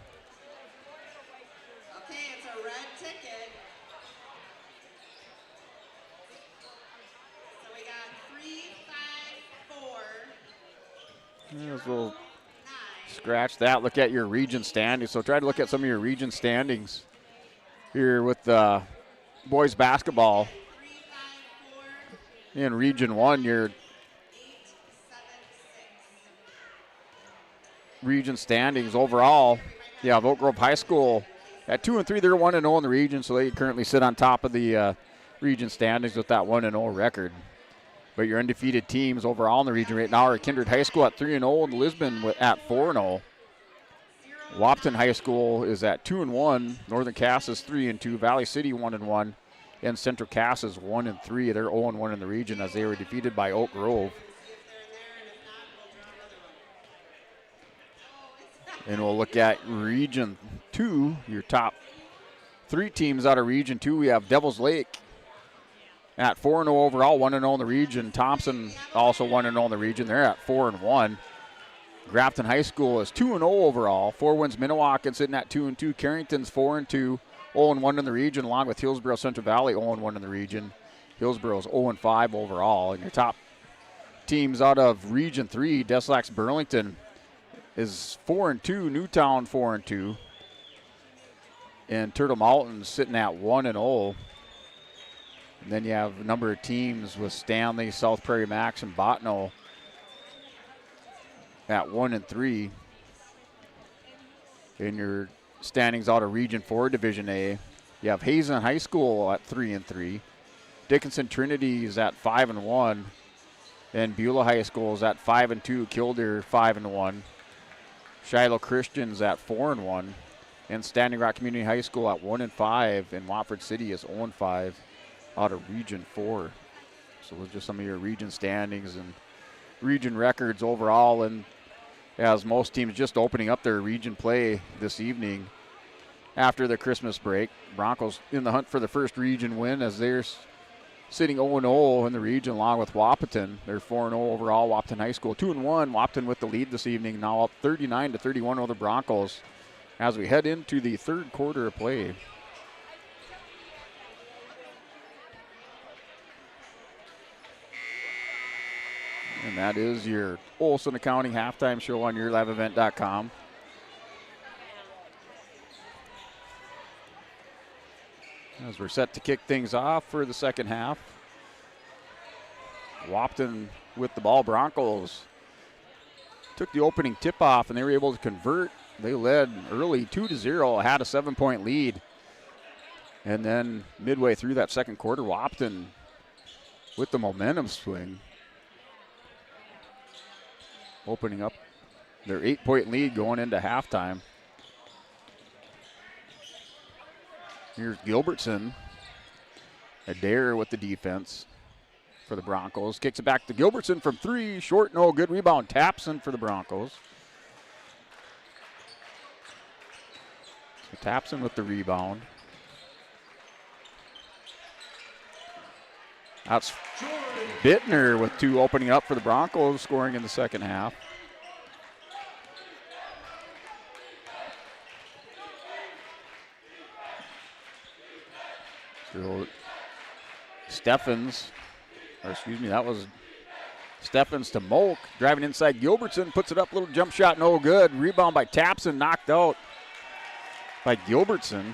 Okay, it's a red ticket. So we got 3, 5, 4. There's a little scratch that. Look at your region standings. So try to look at some of your region standings here with boys basketball. In Region 1, your region standings overall, you have Oak Grove High School at 2-3. They're 1-0 in the region, so they currently sit on top of the region standings with that 1-0 record. But your undefeated teams overall in the region right now are Kindred High School at 3-0 and Lisbon at 4-0. Wahpeton High School is at 2-1. Northern Cass is 3-2. Valley City 1-1. And Central Cass is 1-3. They're 0-1 in the region as they were defeated by Oak Grove. And we'll look at Region 2, your top 3 teams out of Region 2. We have Devils Lake at 4-0 overall, 1-0 in the region. Thompson also 1-0 in the region. They're at 4-1. Grafton High School is 2-0 overall. 4 wins Minnewacan sitting at 2-2. Carrington's 4-2, 0-1 in the region, along with Hillsborough Central Valley 0-1 in the region. Hillsborough's 0-5 overall. And your top teams out of Region 3, Deslax Burlington is 4-2. Newtown 4-2. And Turtle Mountain sitting at 1-0. And then you have a number of teams with Stanley, South Prairie Max, and Bottineau at 1-3. In your standings out of Region 4, Division A, you have Hazen High School at 3-3. Dickinson Trinity is at 5-1. And Beulah High School is at 5-2. Kildare 5-1. Shiloh Christian's at 4-1. And Standing Rock Community High School at 1-5. And Watford City is 0-5. Out of Region 4. So those are just some of your region standings and region records overall. And as most teams just opening up their region play this evening after the Christmas break. Broncos in the hunt for the first region win as they're sitting 0-0 in the region along with Wahpeton. They're 4-0 overall. Wahpeton High School 2-1. Wahpeton with the lead this evening, now up 39-31 over the Broncos as we head into the third quarter of play. And that is your Olson County halftime show on YourLiveEvent.com. As we're set to kick things off for the second half. Wahpeton with the ball. Broncos took the opening tip-off, and they were able to convert. They led early 2-0, had a 7-point lead. And then midway through that second quarter, Wahpeton with the momentum swing. opening up their 8-point lead going into halftime. Here's Gilbertson. Adair with the defense for the Broncos. Kicks it back to Gilbertson from 3. Short, no good. Rebound, Tapson for the Broncos. So Tapson with the rebound. That's Bittner with 2 opening up for the Broncos, scoring in the second half. So Steffens, or excuse me, that was Steffens to Molk, driving inside Gilbertson, puts it up, little jump shot, no good. Rebound by Tapson, knocked out by Gilbertson.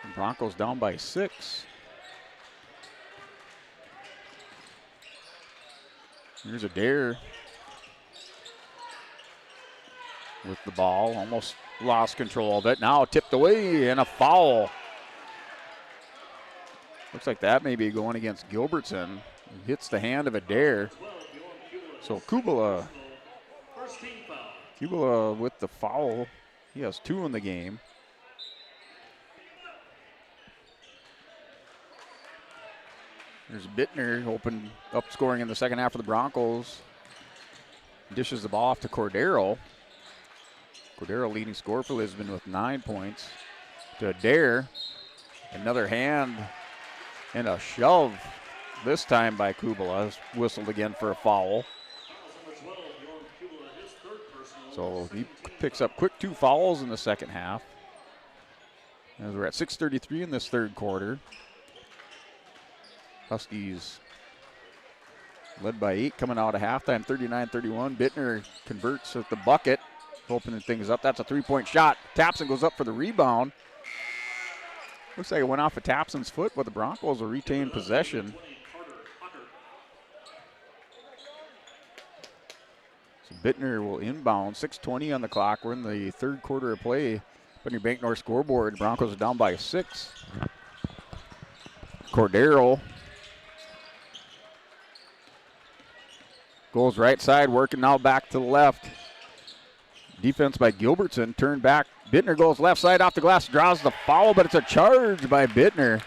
And Broncos down by 6. Here's Adair with the ball, almost lost control of it. Now tipped away and a foul. Looks like that may be going against Gilbertson. Hits the hand of Adair. So Kubala with the foul. He has 2 in the game. There's Bittner open up scoring in the second half for the Broncos. Dishes the ball off to Cordero. Cordero leading scorer for Lisbon with 9 points. To Adair. Another hand and a shove. This time by Kubala. Whistled again for a foul. So he picks up quick 2 fouls in the second half. As we're at 6:33 in this third quarter. Huskies led by 8 coming out of halftime, 39-31. Bittner converts at the bucket, opening things up. That's a 3-point shot. Tapson goes up for the rebound. Looks like it went off of Tapson's foot, but the Broncos will retain possession. So Bittner will inbound. 6:20 on the clock. We're in the third quarter of play. Put your Bank North scoreboard. Broncos are down by 6. Cordero goes right side, working now back to the left. Defense by Gilbertson, turned back. Bittner goes left side off the glass, draws the foul, but it's a charge by Bittner.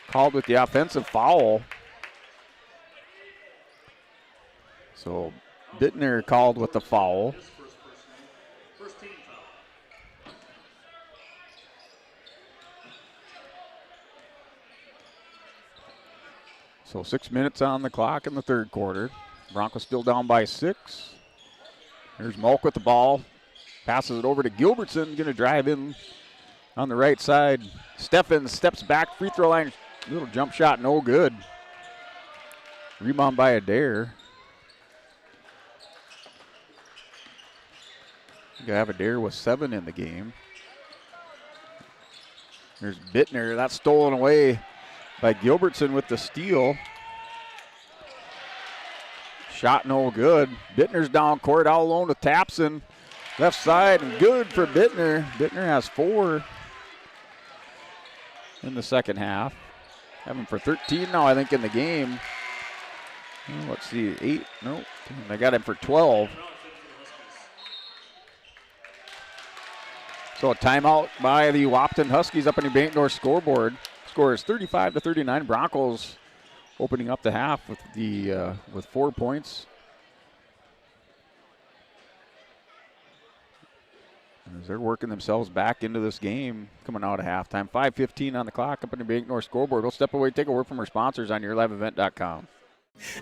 Called with the offensive foul. So Bittner called with the foul. So 6 minutes on the clock in the third quarter. Broncos still down by 6. Here's Molk with the ball. Passes it over to Gilbertson. Going to drive in on the right side. Steffens steps back. Free throw line. Little jump shot. No good. Rebound by Adair. You got to have Adair with 7 in the game. There's Bittner. That's stolen away by Gilbertson with the steal. Shot no good. Bittner's down court all alone with Tapson. Left side and good for Bittner. Bittner has 4 in the second half. Have him for 13 now, I think, in the game. Well, let's see, 8. No, they got him for 12. So a timeout by the Wahpeton Huskies up on the Bank North scoreboard. Score is 35-39. Broncos opening up the half with 4 points. As they're working themselves back into this game coming out of halftime. 5:15 on the clock up on the Bank North scoreboard. We'll step away, take a word from our sponsors on yourliveevent.com.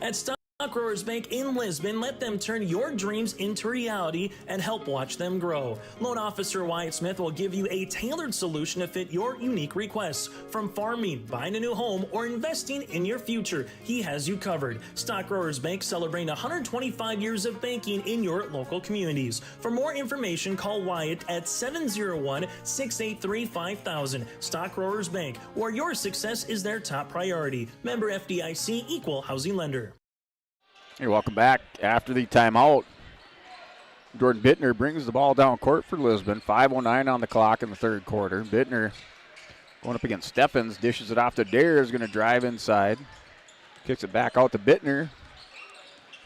At Stock Growers Bank in Lisbon, let them turn your dreams into reality and help watch them grow. Loan Officer Wyatt Smith will give you a tailored solution to fit your unique requests. From farming, buying a new home, or investing in your future, he has you covered. Stock Growers Bank celebrating 125 years of banking in your local communities. For more information, call Wyatt at 701-683-5000. Stock Growers Bank, where your success is their top priority. Member FDIC, Equal Housing Lender. Hey, welcome back after the timeout. Jordan Bittner brings the ball down court for Lisbon. 5:09 on the clock in the third quarter. Bittner Going up against Steffens, dishes it off to Dare, is going to drive inside. Kicks it back out to Bittner.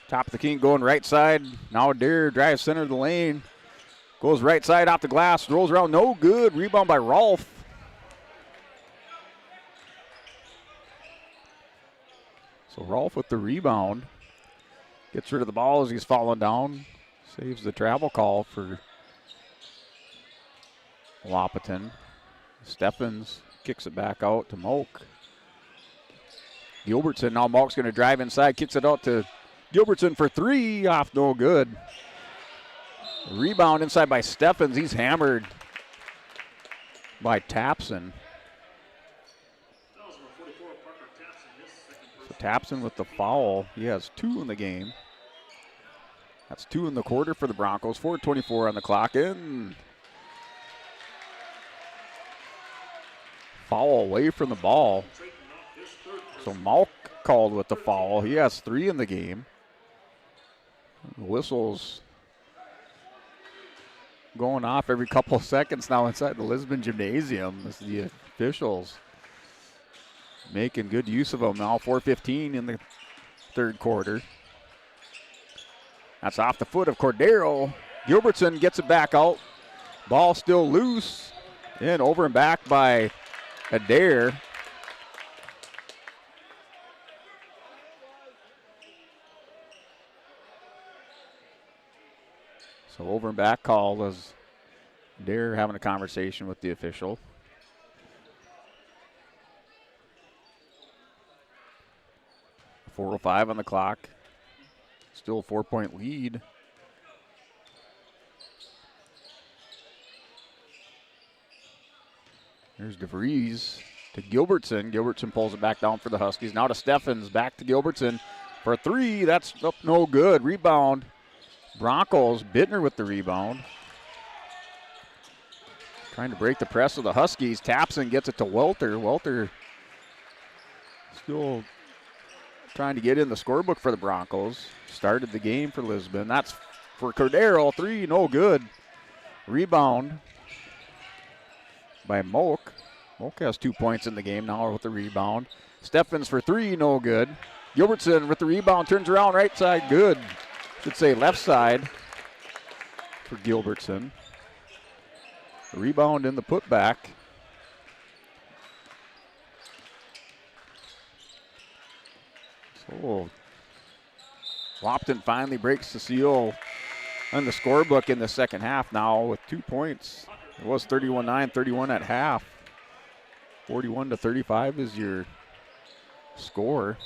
Top of the key going right side. Now Dare drives center of the lane. Goes right side off the glass, rolls around, no good. Rebound by Rolfe. So Rolfe with the rebound. Gets rid of the ball as he's falling down. Saves the travel call for Wahpeton. Steffens kicks it back out to Moak. Gilbertson, now Moak's going to drive inside, kicks it out to Gilbertson for three, off no good. Rebound inside by Steffens, he's hammered by Tapson. So Tapson with the foul, he has 2 in the game. That's 2 in the quarter for the Broncos, 4:24 on the clock, and foul away from the ball. So Malk called with the foul. He has 3 in the game. Whistles going off every couple of seconds now inside the Lisbon Gymnasium as the officials making good use of them now. 4:15 in the third quarter. That's off the foot of Cordero. Gilbertson gets it back out. Ball still loose. And over and back by Adair. So over and back call as Adair having a conversation with the official. .405 on the clock. Still a 4-point lead. Here's DeVries to Gilbertson. Gilbertson pulls it back down for the Huskies. Now to Steffens, back to Gilbertson for 3. That's up no good. Rebound. Broncos, Bittner with the rebound. Trying to break the press of the Huskies. Tapson gets it to Welter. Welter still trying to get in the scorebook for the Broncos. Started the game for Lisbon. That's for Cordero. 3, no good. Rebound by Moak. Moak has 2 points in the game now with the rebound. Steffens for 3, no good. Gilbertson with the rebound, turns around right side, good. Should say left side for Gilbertson. The rebound in the putback. So Wahpeton finally breaks the seal on the scorebook in the second half now with 2 points. It was 31-9, 31 at half. 41-35 is your score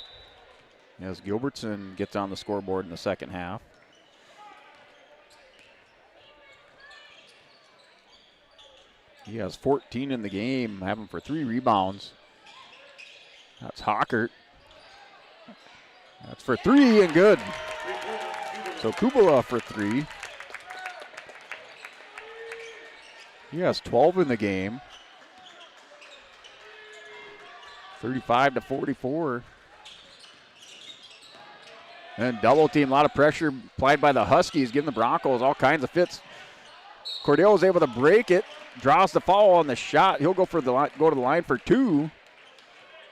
as Gilbertson gets on the scoreboard in the second half. He has 14 in the game, having for 3 rebounds. That's Hockert. That's for 3 and good. So Kubala for 3. He has 12 in the game. 35-44. And double team, a lot of pressure applied by the Huskies, giving the Broncos all kinds of fits. Cordero is able to break it, draws the foul on the shot. He'll go to the line for 2.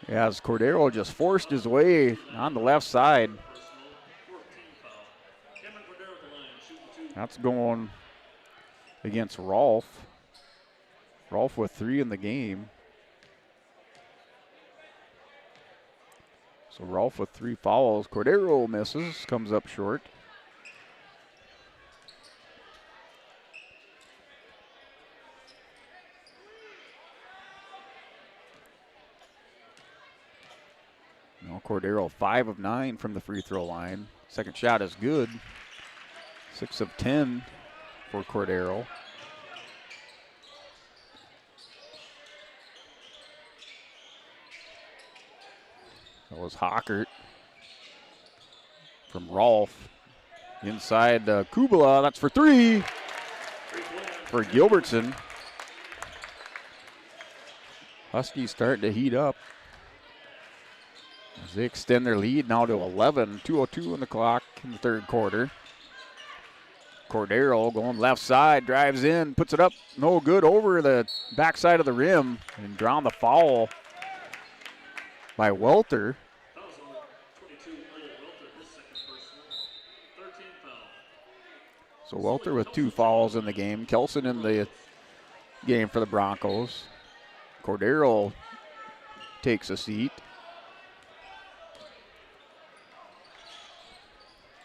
As Cordero just forced his way on the left side. That's going against Rolfe. Rolfe with 3 in the game. So Rolfe with 3 fouls. Cordero misses, comes up short. Now Cordero 5 of 9 from the free throw line. Second shot is good. 6 of 10 for Cordero. That was Hockert from Rolfe. Inside Kubala, that's for 3 for Gilbertson. Huskies starting to heat up as they extend their lead now to 11. 2:02 on the clock in the third quarter. Cordero going left side, drives in, puts it up, no good, over the backside of the rim, and drawn the foul by Welter. So Welter with 2 fouls in the game. Kelson in the game for the Broncos. Cordero takes a seat.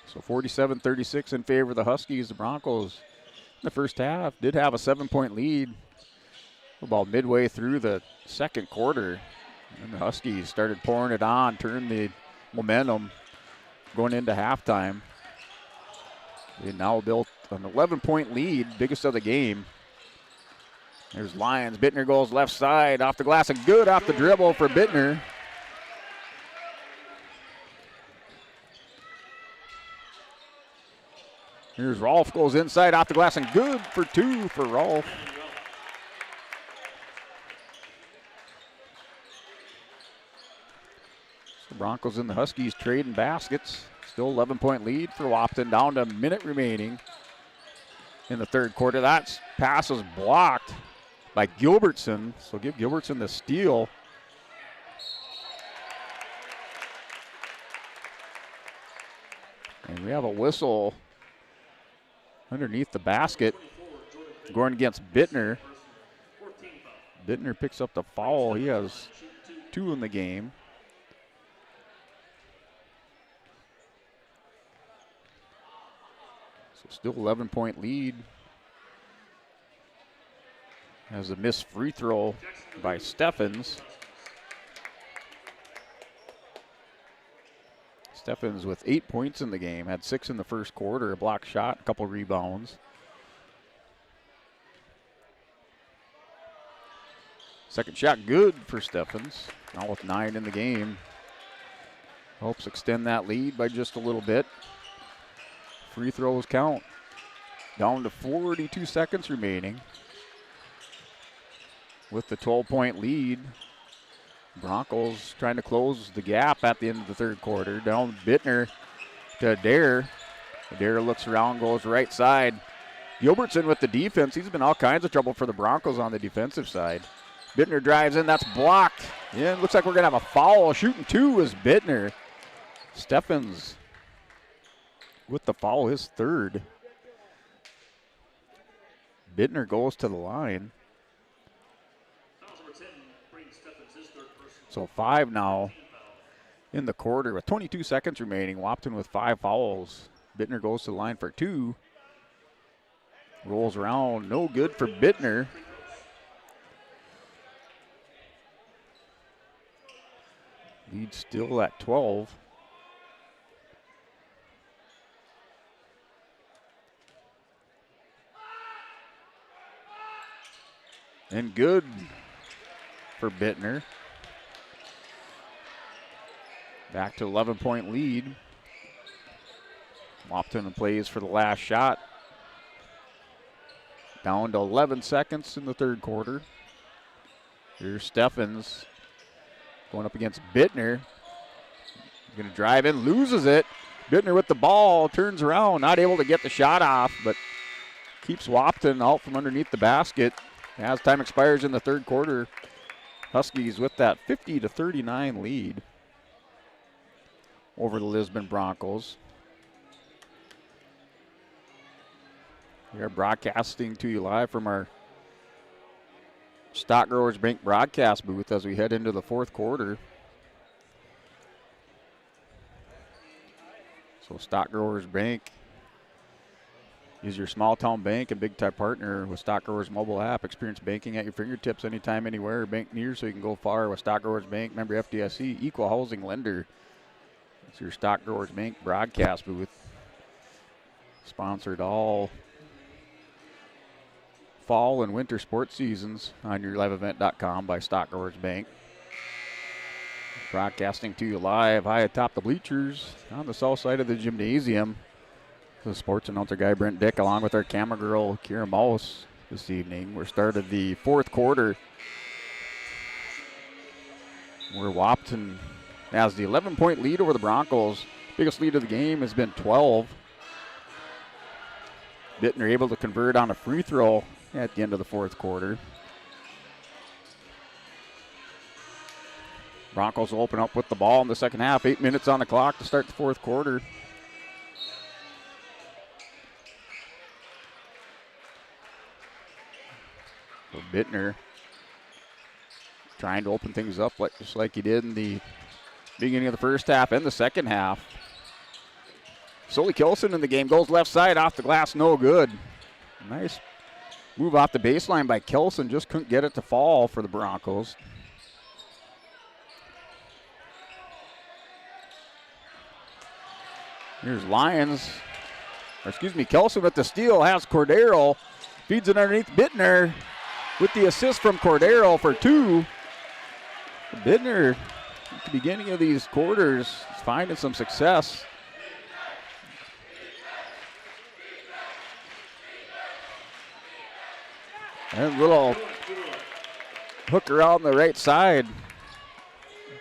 So 47-36 in favor of the Huskies. The Broncos in the first half did have a 7-point lead about midway through the second quarter. And the Huskies started pouring it on, turned the momentum going into halftime. They now built an 11-point lead, biggest of the game. There's Lyons. Bittner goes left side, off the glass, and good off the dribble for Bittner. Here's Rolfe, goes inside, off the glass, and good for 2 for Rolfe. The Broncos and the Huskies trading baskets. Still 11-point lead for Wahpeton, down to a minute remaining in the third quarter. That pass was blocked by Gilbertson, so give Gilbertson the steal. And we have a whistle underneath the basket going against Bittner. Bittner picks up the foul. He has 2 in the game. So still 11-point lead. Has a missed free throw by Steffens. Steffens with 8 points in the game, had 6 in the first quarter, a block shot, a couple rebounds. Second shot good for Steffens, now with 9 in the game. Helps extend that lead by just a little bit. Free throws count. Down to 42 seconds remaining. With the 12-point lead, Broncos trying to close the gap at the end of the third quarter. Down Bittner to Adair. Adair looks around, goes right side. Gilbertson with the defense. He's been all kinds of trouble for the Broncos on the defensive side. Bittner drives in, that's blocked. Yeah, it looks like we're going to have a foul. Shooting 2 is Bittner. Steffens with the foul, his third. Bittner goes to the line. So 5 now in the quarter with 22 seconds remaining. Wahpeton with 5 fouls. Bittner goes to the line for 2. Rolls around, no good for Bittner. Lead still at 12. And good for Bittner. Back to 11-point lead. Wahpeton plays for the last shot. Down to 11 seconds in the third quarter. Here's Steffens going up against Bittner. He's going to drive in, loses it. Bittner with the ball, turns around, not able to get the shot off, but keeps Wahpeton out from underneath the basket. As time expires in the third quarter, Huskies with that 50-39 lead over the Lisbon Broncos. We are broadcasting to you live from our Stock Growers Bank broadcast booth as we head into the fourth quarter. So Stock Growers Bank is your small town bank and big time partner with Stock Growers mobile app. Experience banking at your fingertips anytime, anywhere. Bank near so you can go far with Stock Growers Bank. Member FDIC, equal housing lender. It's your Stock Growers Bank broadcast booth. Sponsored all fall and winter sports seasons on yourliveevent.com by Stock Growers Bank. Broadcasting to you live high atop the bleachers on the south side of the gymnasium. The sports announcer guy Brent Dick along with our camera girl Kira Mouse this evening. We're started the fourth quarter where Wahpeton has the 11-point lead over the Broncos. Biggest lead of the game has been 12. Bittner able to convert on a free throw at the end of the fourth quarter. Broncos will open up with the ball in the second half. 8 minutes on the clock to start the fourth quarter. So Bittner trying to open things up just like he did in the beginning of the first half and the second half. Sully Kilson in the game, goes left side, off the glass, no good. Nice move off the baseline by Kilson, just couldn't get it to fall for the Broncos. Here's Kilson with the steal, has Cordero, feeds it underneath Bittner with the assist from Cordero for 2. Bittner, at the beginning of these quarters, is finding some success. And a little hook around the right side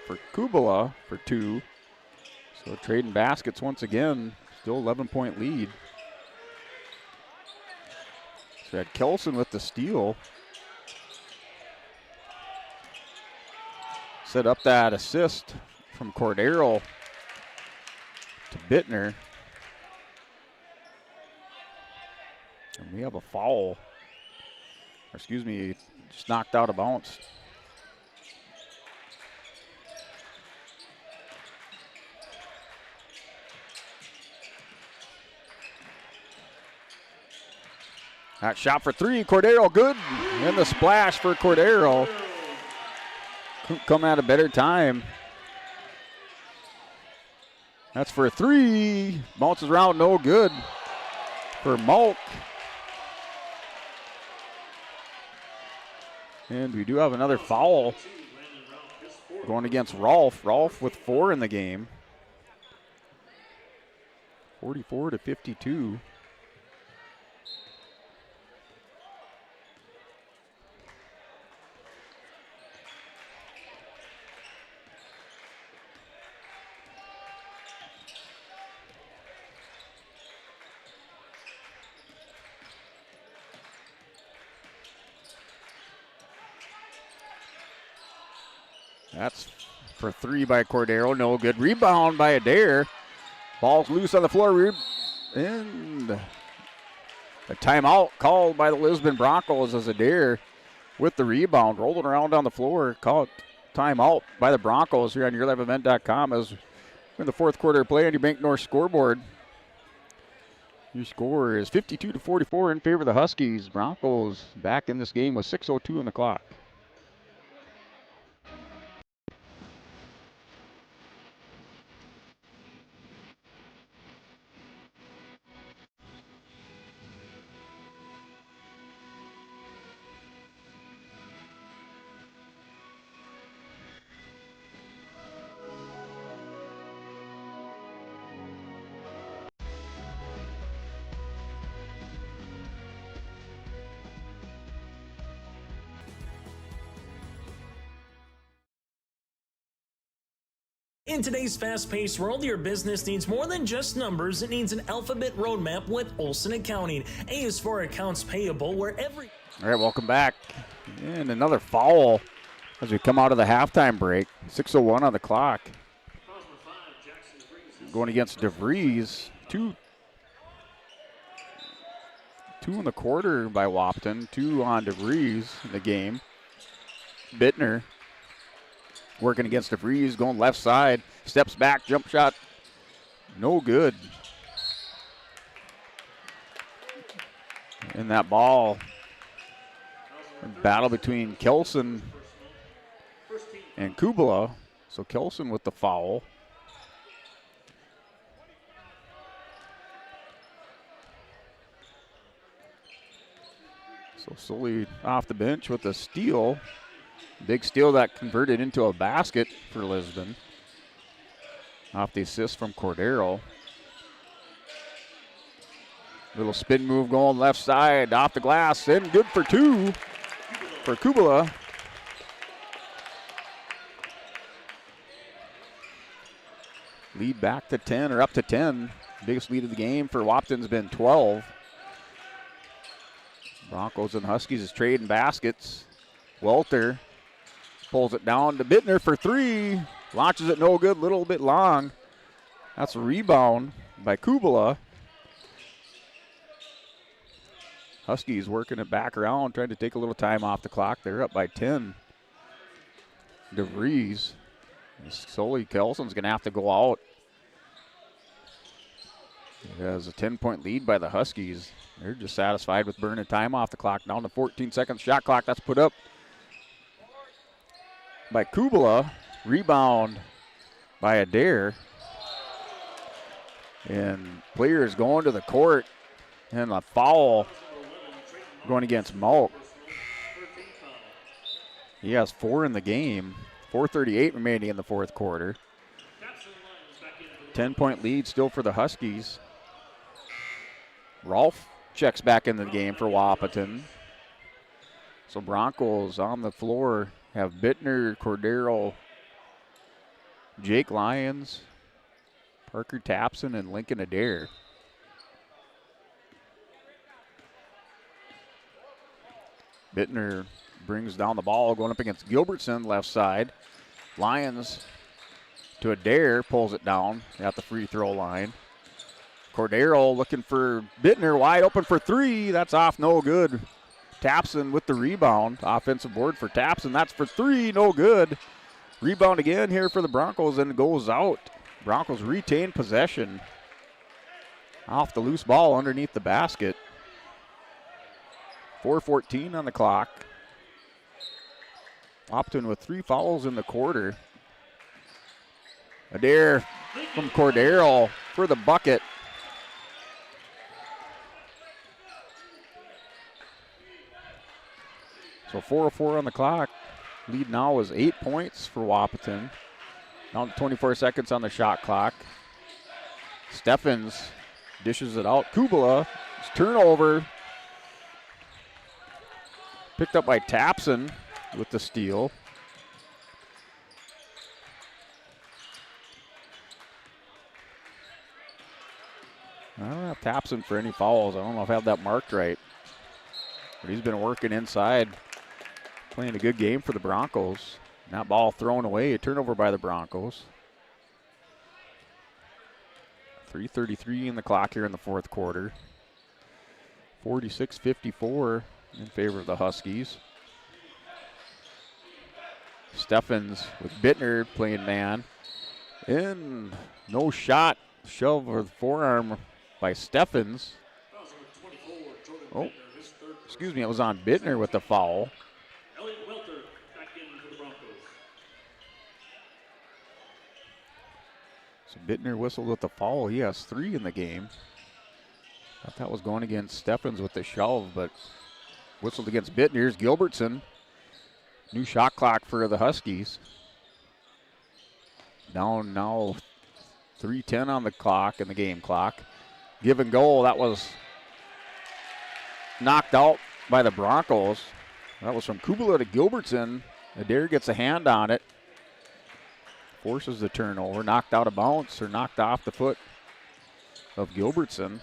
for Kubala for 2. So trading baskets once again, still 11-point lead. So we had Kelson with the steal. Set up that assist from Cordero to Bittner. And we have a foul. Or excuse me, just knocked out of bounds. That shot for 3, Cordero good. And the splash for Cordero. Couldn't come at a better time. That's for 3. Bounces around, no good for Malk. And we do have another foul going against Rolfe. Rolfe with 4 in the game. 44-52. That's for 3 by Cordero, no good. Rebound by Adair. Ball's loose on the floor. And a timeout called by the Lisbon Broncos as Adair with the rebound. Rolling around on the floor. Called timeout by the Broncos here on YourLiveEvent.com as we're in the fourth quarter of play on your Bank North scoreboard. Your score is 52-44 in favor of the Huskies. Broncos back in this game with 6:02 on the clock. In today's fast-paced world, your business needs more than just numbers. It needs an alphabet roadmap with Olson Accounting. A is for accounts payable, where every... All right, welcome back. And another foul as we come out of the halftime break. 6:01 on the clock. Going against DeVries. Two in the quarter by Wahpeton. 2 on DeVries in the game. Bittner working against DeVries, going left side. Steps back, jump shot. No good. And that ball, battle between Kelson and Kubala. So Kelson with the foul. So Sully off the bench with a steal. Big steal that converted into a basket for Lisbon. Off the assist from Cordero. Little spin move going left side, off the glass, and good for 2 for Kubala. Lead back to 10, or up to 10. Biggest lead of the game for Wahpeton's been 12. Broncos and Huskies is trading baskets. Welter pulls it down to Bittner for three. Launches it no good, little bit long. That's a rebound by Kubala. Huskies working it back around, trying to take a little time off the clock. They're up by 10. DeVries. Sully Kelson's going to have to go out. It has a 10-point lead by the Huskies. They're just satisfied with burning time off the clock. Down to 14 seconds. Shot clock, that's put up by Kubala. Rebound by Adair. And players going to the court. And a foul going against Malk. He has 4 in the game. 4:38 remaining in the fourth quarter. 10-point lead still for the Huskies. Rolfe checks back into the game for Wahpeton. So Broncos on the floor have Bittner, Cordero, Jake Lyons, Parker Tapson, and Lincoln Adair. Bittner brings down the ball, going up against Gilbertson, left side. Lyons to Adair, pulls it down at the free throw line. Cordero looking for Bittner, wide open for three. That's off, no good. Tapson with the rebound. Offensive board for Tapson. That's for three, no good. Rebound again here for the Broncos, and it goes out. Broncos retain possession. Off the loose ball underneath the basket. 4:14 on the clock. Wahpeton with 3 fouls in the quarter. Adair from Cordero for the bucket. So 4:04 on the clock. Lead now is 8 points for Wahpeton. Down to 24 seconds on the shot clock. Steffens dishes it out. Kubala, turnover. Picked up by Tapson with the steal. I don't have Tapson for any fouls. I don't know if I have that marked right. But he's been working inside, playing a good game for the Broncos. That ball thrown away, a turnover by the Broncos. 3:33 in the clock here in the fourth quarter. 46-54 in favor of the Huskies. Steffens with Bittner playing man. And no shot. Shove over the forearm by Steffens. Oh, excuse me, it was on Bittner with the foul. So Bittner whistled with the foul. He has 3 in the game. Thought that was going against Steffens with the shove, but whistled against Bittner. Here's Gilbertson. New shot clock for the Huskies. Down now 3:10 on the clock, in the game clock. Give and go, that was knocked out by the Broncos. That was from Kubala to Gilbertson. Adair gets a hand on it. Forces the turnover, knocked out of bounds or knocked off the foot of Gilbertson.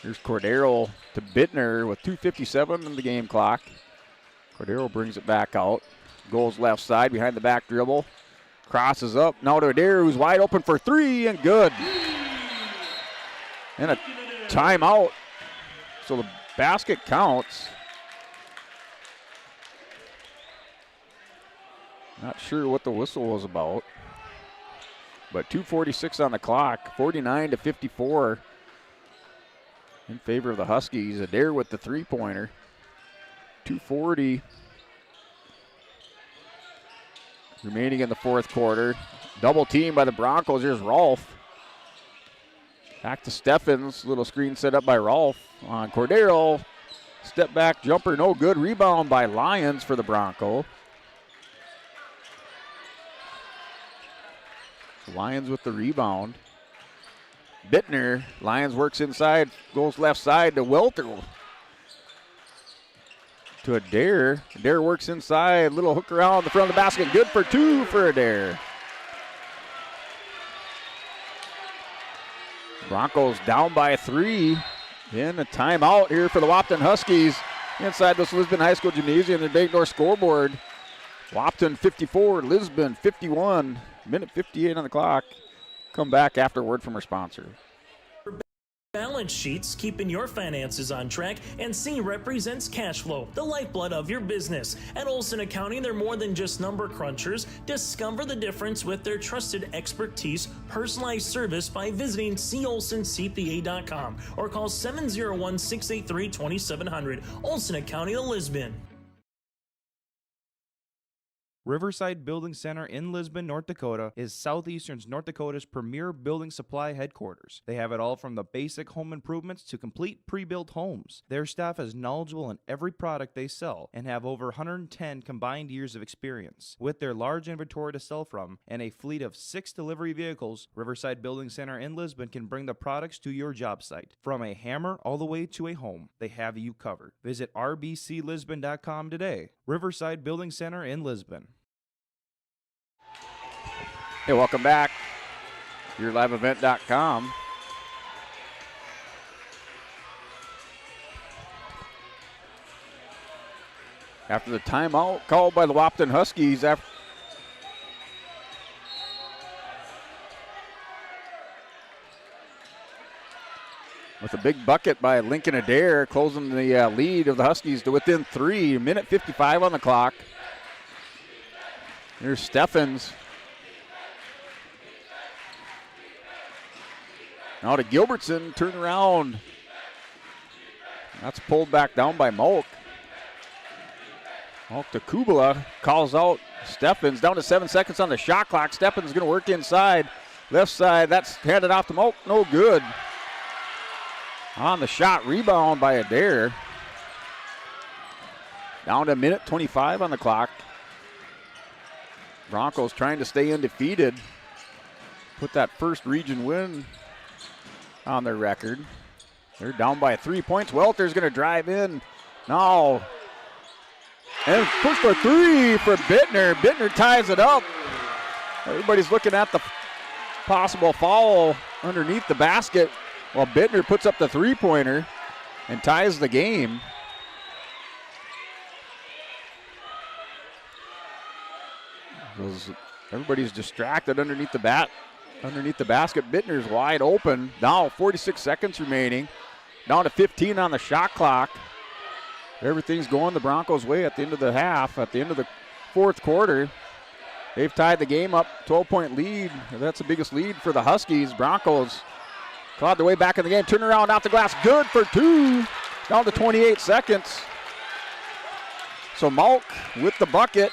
Here's Cordero to Bittner with 2:57 in the game clock. Cordero brings it back out. Goes left side behind the back dribble. Crosses up. Now to Adair, who's wide open for 3 and good. And a timeout. So the basket counts. Not sure what the whistle was about. But 2:46 on the clock. 49-54 in favor of the Huskies. Adair with the three-pointer. 2:40 remaining in the fourth quarter. Double team by the Broncos. Here's Rolfe. Back to Steffens. Little screen set up by Rolfe on Cordero. Step back jumper, no good. Rebound by Lyons for the Broncos. Lyons with the rebound. Bittner. Lyons works inside, goes left side to Welter. To Adair. Adair works inside, little hook around the front of the basket. Good for 2 for Adair. Broncos down by 3 In a timeout here for the Wahpeton Huskies inside this Lisbon High School Gymnasium. The Big North scoreboard. Wahpeton 54, Lisbon 51. Minute 58 on the clock. Come back after word from our sponsor. Balance sheets, keeping your finances on track, and C represents cash flow, the lifeblood of your business. At Olson Accounting, they're more than just number crunchers. Discover the difference with their trusted expertise, personalized service by visiting colsoncpa.com or call 701-683-2700. Olson Accounting of Lisbon. Riverside Building Center in Lisbon, North Dakota is Southeastern North Dakota's premier building supply headquarters. They have it all from the basic home improvements to complete pre-built homes. Their staff is knowledgeable in every product they sell and have over 110 combined years of experience. With their large inventory to sell from and a fleet of 6 delivery vehicles, Riverside Building Center in Lisbon can bring the products to your job site. From a hammer all the way to a home, they have you covered. Visit rbclisbon.com today. Riverside Building Center in Lisbon. Hey, welcome back. YourLiveEvent.com. After the timeout called by the Wahpeton Huskies, with a big bucket by Lincoln Adair, closing the lead of the Huskies to within 3. Minute 55 on the clock. Here's Steffens. Now to Gilbertson, turn around. That's pulled back down by Malk. Malk to Kubala, calls out Steffens. Down to 7 seconds on the shot clock. Steffens is going to work inside. Left side, that's handed off to Malk. No good. On the shot, rebound by Adair. Down to minute 25 on the clock. Broncos trying to stay undefeated. Put that first region win on their record. They're down by 3 points. Welter's going to drive in. Now. And push for 3 for Bittner. Bittner ties it up. Everybody's looking at the possible foul underneath the basket while Bittner puts up the three-pointer and ties the game. Everybody's distracted underneath the basket. Bittner's wide open. Now 46 seconds remaining. Down to 15 on the shot clock. Everything's going the Broncos' way at the end of the half. At the end of the fourth quarter, they've tied the game up. 12-point lead. That's the biggest lead for the Huskies. Broncos clawed their way back in the game. Turn around off the glass. Good for 2. Down to 28 seconds. So Malk with the bucket.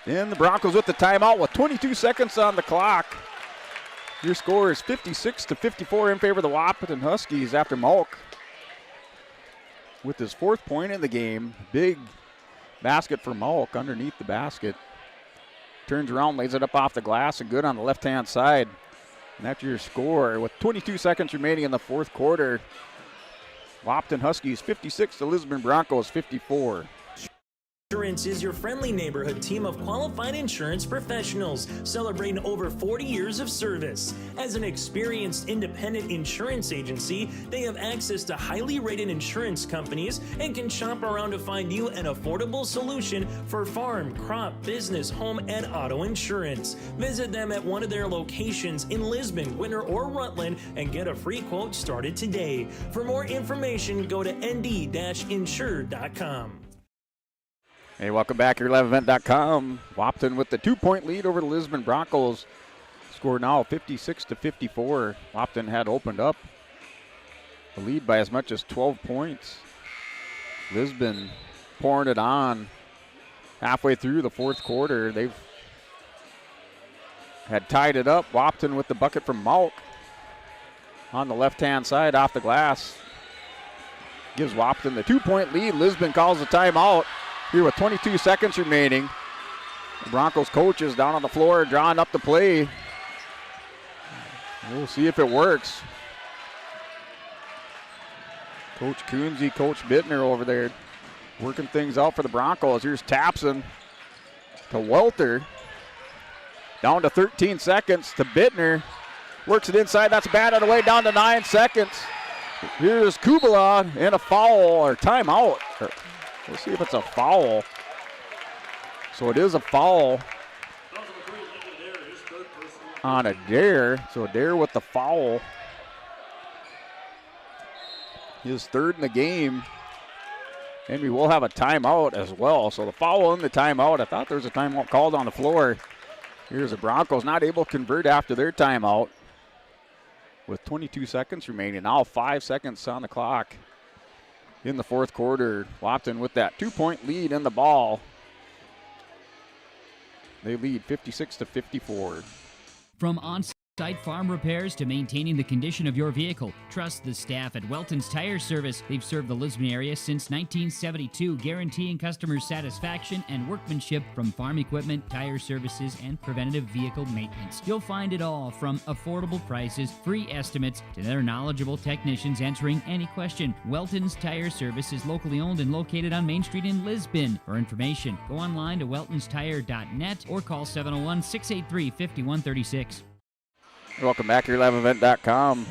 And the Broncos with the timeout with 22 seconds on the clock. Your score is 56-54 in favor of the Wahpeton Huskies after Malk with his 4th point in the game. Big basket for Malk underneath the basket. Turns around, lays it up off the glass, and good on the left-hand side. And that's your score with 22 seconds remaining in the 4th quarter. Wahpeton Huskies 56 to Lisbon Broncos 54. Insurance is your friendly neighborhood team of qualified insurance professionals celebrating over 40 years of service. As an experienced independent insurance agency, they have access to highly rated insurance companies and can shop around to find you an affordable solution for farm, crop, business, home, and auto insurance. Visit them at one of their locations in Lisbon, Winter, or Rutland and get a free quote started today. For more information, go to nd-insure.com. Hey, welcome back. YourLiveEvent.com. Wahpeton with the 2-point lead over the Lisbon Broncos. Score now 56-54. Wahpeton had opened up the lead by as much as 12 points. Lisbon pouring it on halfway through the 4th quarter. They've had tied it up. Wahpeton with the bucket from Malk on the left-hand side off the glass. Gives Wahpeton the 2-point lead. Lisbon calls the timeout. Here with 22 seconds remaining. The Broncos coaches down on the floor drawing up the play. We'll see if it works. Coach Coonsey, Coach Bittner over there working things out for the Broncos. Here's Tapson to Welter. Down to 13 seconds to Bittner. Works it inside. That's batted away down to 9 seconds. Here's Kubala and a foul or timeout. We'll see if it's a foul. So it is a foul on Adair. So Adair with the foul. His third in the game. And we will have a timeout as well. So the foul and the timeout. I thought there was a timeout called on the floor. Here's the Broncos not able to convert after their timeout with 22 seconds remaining. Now 5 seconds on the clock in the fourth quarter. Wahpeton with that 2-point lead in the ball. They lead 56-54. From on-site farm repairs to maintaining the condition of your vehicle, trust the staff at Welton's Tire Service. They've served the Lisbon area since 1972, guaranteeing customer satisfaction and workmanship from farm equipment, tire services, and preventative vehicle maintenance. You'll find it all from affordable prices, free estimates, to their knowledgeable technicians answering any question. Welton's Tire Service is locally owned and located on Main Street in Lisbon. For information, go online to weltonstire.net or call 701-683-5136. Welcome back to YourLiveEvent.com.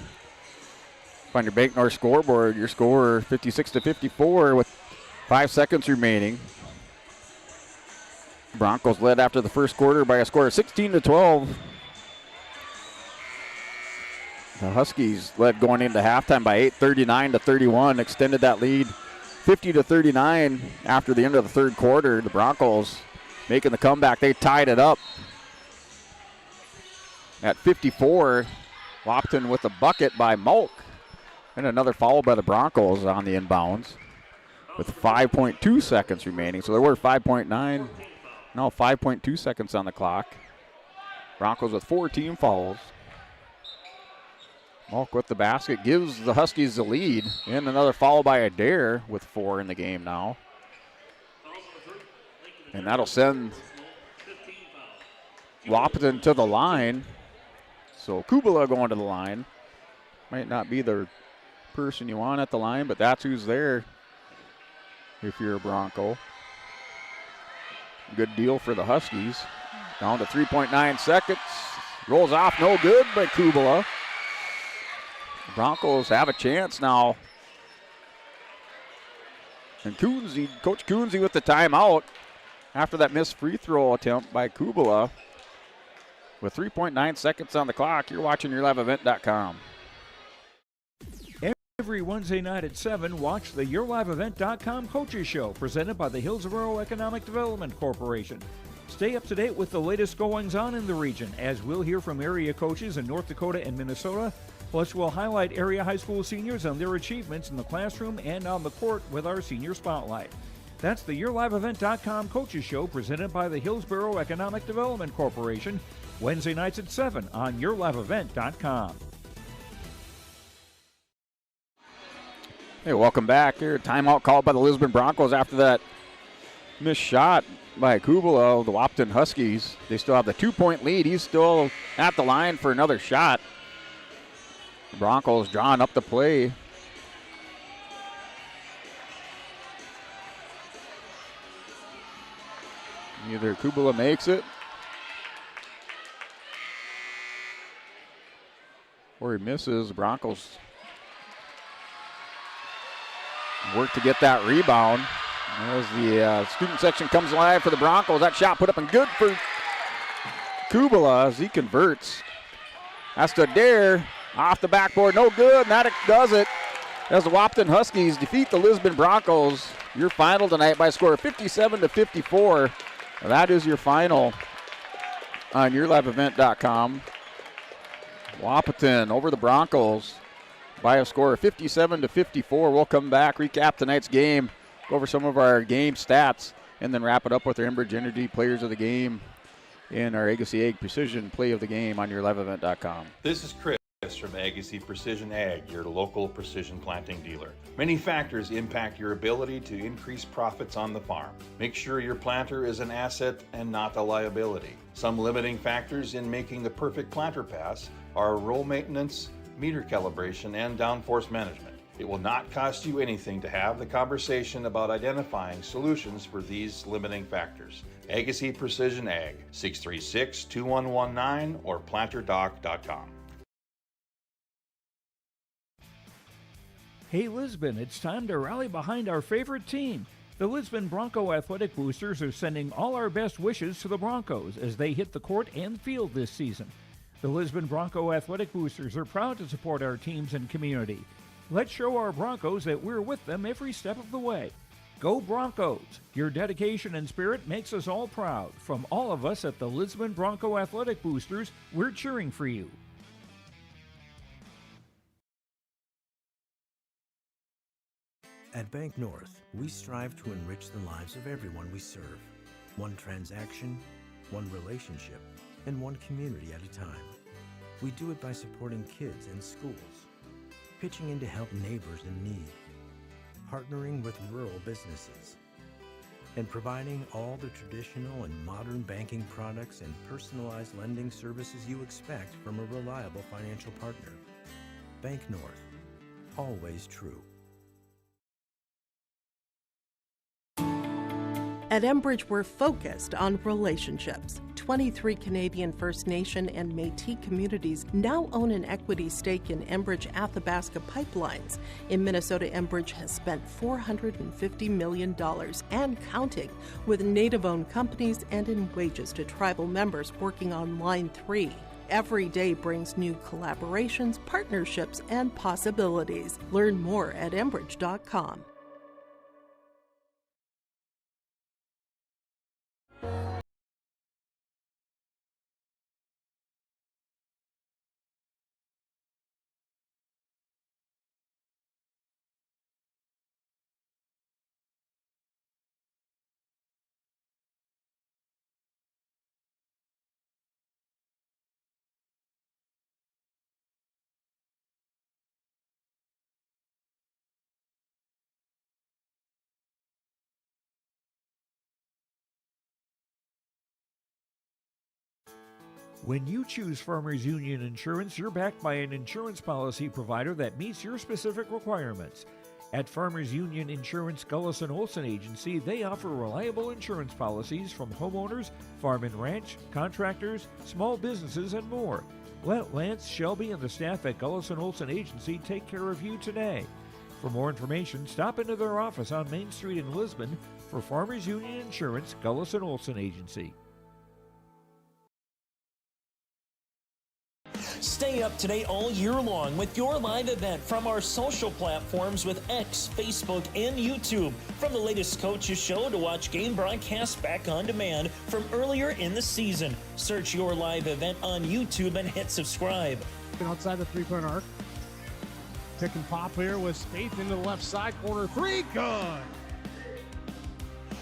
Find your Bank North scoreboard. Your score 56-54 with 5 seconds remaining. Broncos led after the first quarter by a score of 16-12. The Huskies led going into halftime by 8, 39-31. Extended that lead 50-39 after the end of the third quarter. The Broncos making the comeback. They tied it up at 54. Wahpeton with a bucket by Malk. And another foul by the Broncos on the inbounds with 5.2 seconds remaining. So there were 5.9. Now 5.2 seconds on the clock. Broncos with 4 team fouls. Malk with the basket gives the Huskies the lead. And another foul by Adair with 4 in the game now. And that'll send Wahpeton to the line. So Kubala going to the line. Might not be the person you want at the line, but that's who's there if you're a Bronco. Good deal for the Huskies. Down to 3.9 seconds. Rolls off, no good by Kubala. Broncos have a chance now. And Coach Coonsey with the timeout after that missed free throw attempt by Kubala. With 3.9 seconds on the clock, you're watching YourLiveEvent.com. Every Wednesday night at 7, watch the YourLiveEvent.com Coaches Show, presented by the Hillsborough Economic Development Corporation. Stay up to date with the latest goings-on in the region, as we'll hear from area coaches in North Dakota and Minnesota. Plus, we'll highlight area high school seniors and their achievements in the classroom and on the court with our Senior Spotlight. That's the YourLiveEvent.com Coaches Show, presented by the Hillsborough Economic Development Corporation, Wednesday nights at 7 on YourLiveEvent.com. Hey, welcome back here. Timeout called by the Lisbon Broncos after that missed shot by Kubala, the Wahpeton Huskies. They still have the 2-point lead. He's still at the line for another shot. The Broncos drawing up the play. Either Kubala makes it or he misses. The Broncos work to get that rebound. As the student section comes alive for the Broncos, that shot put up and good for Kubala as he converts. That's to Adair off the backboard, no good, and that does it. As the Wahpeton Huskies defeat the Lisbon Broncos, your final tonight by a score of 57-54. That is your final on YourLiveEvent.com. Wahpeton over the Broncos by a score of 57-54. We'll come back, recap tonight's game, go over some of our game stats, and then wrap it up with our Enbridge Energy Players of the Game and our Agassi Ag Precision Play of the Game on YourLiveEvent.com. This is Chris from Agassi Precision Ag, your local precision planting dealer. Many factors impact your ability to increase profits on the farm. Make sure your planter is an asset and not a liability. Some limiting factors in making the perfect planter pass are row maintenance, meter calibration, and downforce management. It will not cost you anything to have the conversation about identifying solutions for these limiting factors. Agassi Precision Ag, 636-2119 or planterdoc.com. Hey Lisbon, it's time to rally behind our favorite team. The Lisbon Bronco Athletic Boosters are sending all our best wishes to the Broncos as they hit the court and field this season. The Lisbon Bronco Athletic Boosters are proud to support our teams and community. Let's show our Broncos that we're with them every step of the way. Go Broncos! Your dedication and spirit makes us all proud. From all of us at the Lisbon Bronco Athletic Boosters, we're cheering for you. At Bank North, we strive to enrich the lives of everyone we serve. One transaction, one relationship, and one community at a time. We do it by supporting kids and schools, pitching in to help neighbors in need, partnering with rural businesses, and providing all the traditional and modern banking products and personalized lending services you expect from a reliable financial partner. Bank North, always true. At Enbridge, we're focused on relationships. 23 Canadian First Nation and Métis communities now own an equity stake in Enbridge Athabasca Pipelines. In Minnesota, Enbridge has spent $450 million and counting with Native-owned companies and in wages to tribal members working on Line 3. Every day brings new collaborations, partnerships, and possibilities. Learn more at Enbridge.com. When you choose Farmers Union Insurance, you're backed by an insurance policy provider that meets your specific requirements. At Farmers Union Insurance Gullus & Olson Agency, they offer reliable insurance policies from homeowners, farm and ranch, contractors, small businesses, and more. Let Lance, Shelby, and the staff at Gullus & Olson Agency take care of you today. For more information, stop into their office on Main Street in Lisbon for Farmers Union Insurance Gullus & Olson Agency. Stay up to date all year long with your live event from our social platforms with X, Facebook, and YouTube. From the latest coaches show to watch game broadcasts back on demand from earlier in the season. Search your live event on YouTube and hit subscribe. Outside the three-point arc. Pick and pop here with Spaeth into the left side corner. Three, good.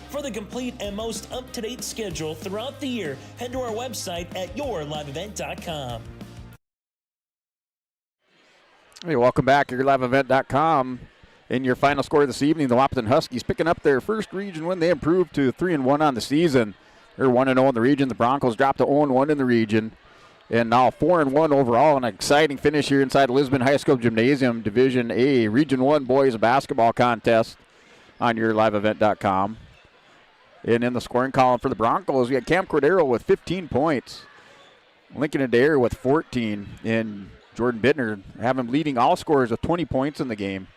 For the complete and most up-to-date schedule throughout the year, head to our website at yourliveevent.com. Hey, welcome back to yourliveevent.com. In your final score this evening, the Wahpeton Huskies picking up their first region win. They improved to 3-1 on the season. They're 1-0 in the region. The Broncos dropped to 0-1 in the region. And now 4-1 overall. An exciting finish here inside Lisbon High School Gymnasium, Division A, Region 1 boys basketball contest on yourliveevent.com. And in the scoring column for the Broncos, we got Cam Cordero with 15 points. Lincoln Adair with 14. And Jordan Bittner have him leading all scorers with 20 points in the game.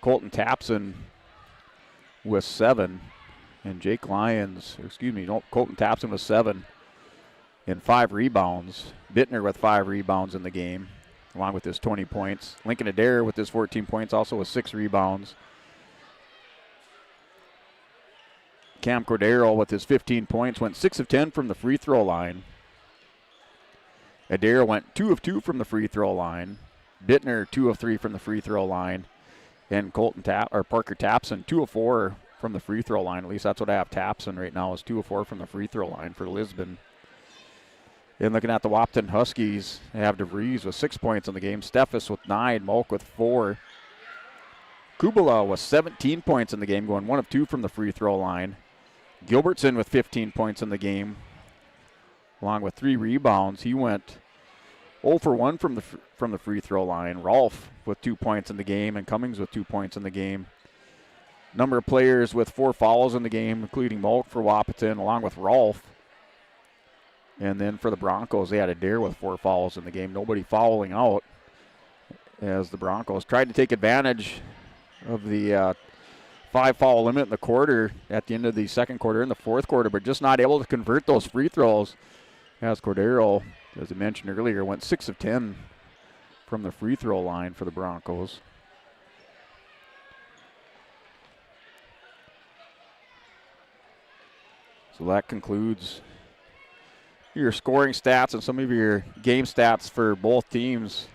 Colton Tapson with 7. And Colton Tapson with 7 and 5 rebounds. Bittner with 5 rebounds in the game, along with his 20 points. Lincoln Adair with his 14 points, also with 6 rebounds. Cam Cordero with his 15 points went 6 of 10 from the free throw line. Adair went 2 of 2 from the free throw line. Bittner 2 of 3 from the free throw line. And Parker Tapson 2 of 4 from the free throw line. At least that's what I have Tapson right now, is 2 of 4 from the free throw line for Lisbon. And looking at the Wahpeton Huskies, they have DeVries with 6 points in the game. Steffes with 9, Molk with 4. Kubala with 17 points in the game, going 1 of 2 from the free throw line. Gilbertson with 15 points in the game, along with 3 rebounds. He went 0 for 1 from the free throw line. Rolfe with 2 points in the game, and Cummings with 2 points in the game. Number of players with 4 fouls in the game, including Molk for Wahpeton, along with Rolfe. And then for the Broncos, they had Adair with 4 fouls in the game. Nobody fouling out. as the Broncos tried to take advantage of the 5-foul limit in the quarter at the end of the second quarter in the fourth quarter, but just not able to convert those free throws. As Cordero, as I mentioned earlier, went 6 of 10 from the free throw line for the Broncos. So that concludes your scoring stats and some of your game stats for both teams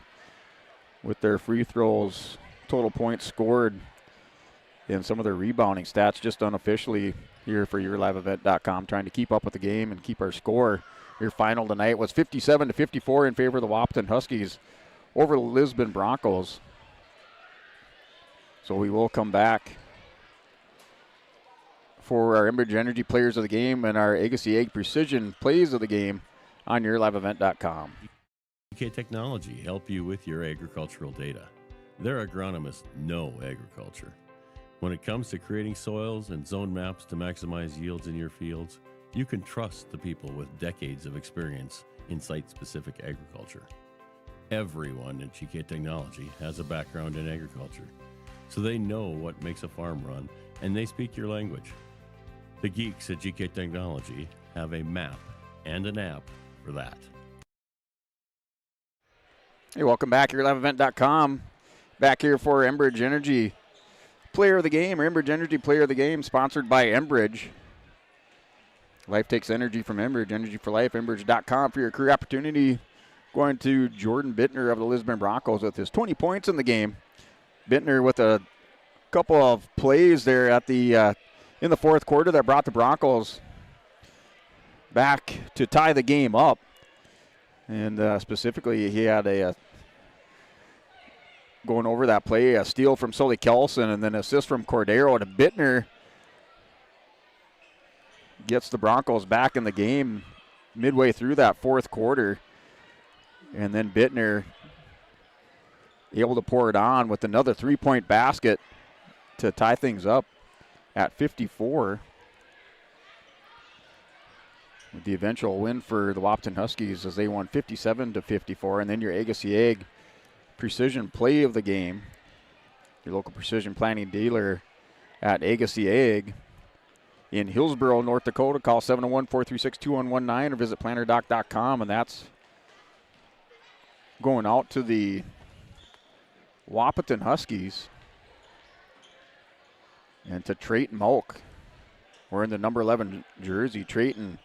with their free throws, total points scored, and some of their rebounding stats just unofficially here for YourLiveEvent.com, trying to keep up with the game and keep our score. Your final tonight was 57-54 in favor of the Wahpeton Huskies over the Lisbon Broncos. So we will come back for our Enbridge Energy Players of the Game and our Agassiz Ag Precision Plays of the Game on YourLiveEvent.com. GK Technology help you with your agricultural data. Their agronomists know agriculture. When it comes to creating soils and zone maps to maximize yields in your fields, you can trust the people with decades of experience in site-specific agriculture. Everyone at GK Technology has a background in agriculture, so they know what makes a farm run, and they speak your language. The geeks at GK Technology have a map and an app for that. Hey, welcome back. YourLiveEvent.com. Back here for Enbridge Energy Player of the Game, or Enbridge Energy Player of the Game, sponsored by Enbridge. Life takes energy from Enbridge, energy for life, Enbridge.com for your career opportunity. Going to Jordan Bittner of the Lisbon Broncos with his 20 points in the game. Bittner with a couple of plays there at the in the fourth quarter that brought the Broncos back to tie the game up. And specifically, he had a going over that play, a steal from Sully Kelson, and then assist from Cordero to Bittner. Gets the Broncos back in the game midway through that fourth quarter. And then Bittner able to pour it on with another three-point basket to tie things up at 54. With the eventual win for the Wahpeton Huskies as they won 57-54. And then your Agassiz Ag Precision Play of the Game, your local precision planting dealer at Agassiz Ag in Hillsboro, North Dakota. Call 701-436-2119 or visit planterdoc.com, and that's going out to the Wahpeton Huskies and to Trayton Moak. Wearing the number 11 jersey. Trayton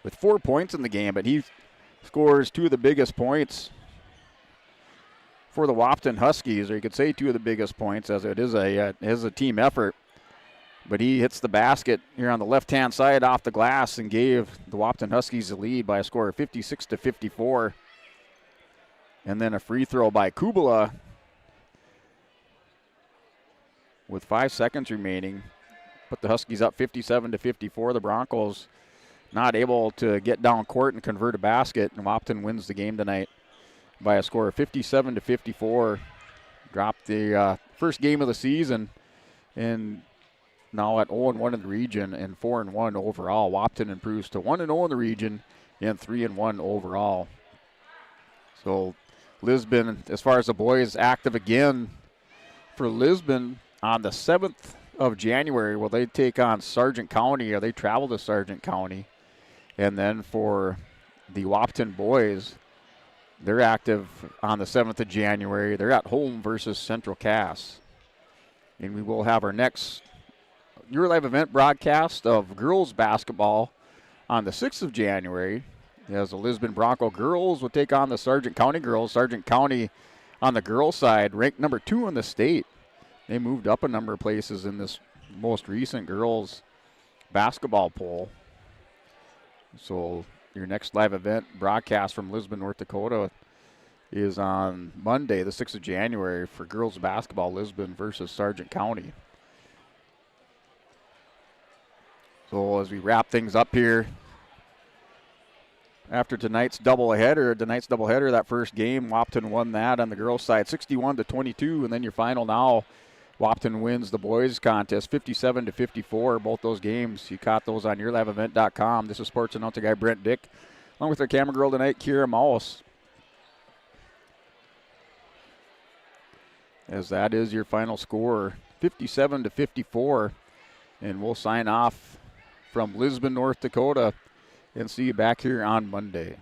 with 4 points in the game, but he scores two of the biggest points for the Wahpeton Huskies, or you could say two of the biggest points, as it is a team effort. But he hits the basket here on the left-hand side off the glass and gave the Wahpeton Huskies the lead by a score of 56-54. And then a free throw by Kubala with 5 seconds remaining. Put the Huskies up 57-54. The Broncos not able to get down court and convert a basket, and Wahpeton wins the game tonight by a score of 57-54. Dropped the first game of the season, and now at 0-1 in the region and 4-1 overall. Wahpeton improves to 1-0 in the region and 3-1 overall. So Lisbon, as far as the boys, active again for Lisbon on the 7th of January. Will they take on Sargent County, or they travel to Sargent County? And then for the Wahpeton boys, they're active on the 7th of January. They're at home versus Central Cass. And we will have our next Your Live event broadcast of girls basketball on the 6th of January, as the Lisbon Bronco girls will take on the Sargent County girls. Sargent County on the girls' side ranked number 2 in the state. They moved up a number of places in this most recent girls basketball poll. So your next live event broadcast from Lisbon, North Dakota is on Monday, the 6th of January, for girls basketball, Lisbon versus Sargent County. So as we wrap things up here, after tonight's doubleheader, that first game, Wahpeton won that on the girls' side 61-22, and then your final now, Wahpeton wins the boys' contest 57-54. Both those games, you caught those on YourLiveEvent.com. This is sports announcer guy Brent Dick, along with our camera girl tonight, Kira Mouse. as that is your final score, 57-54. And we'll sign off from Lisbon, North Dakota, and see you back here on Monday.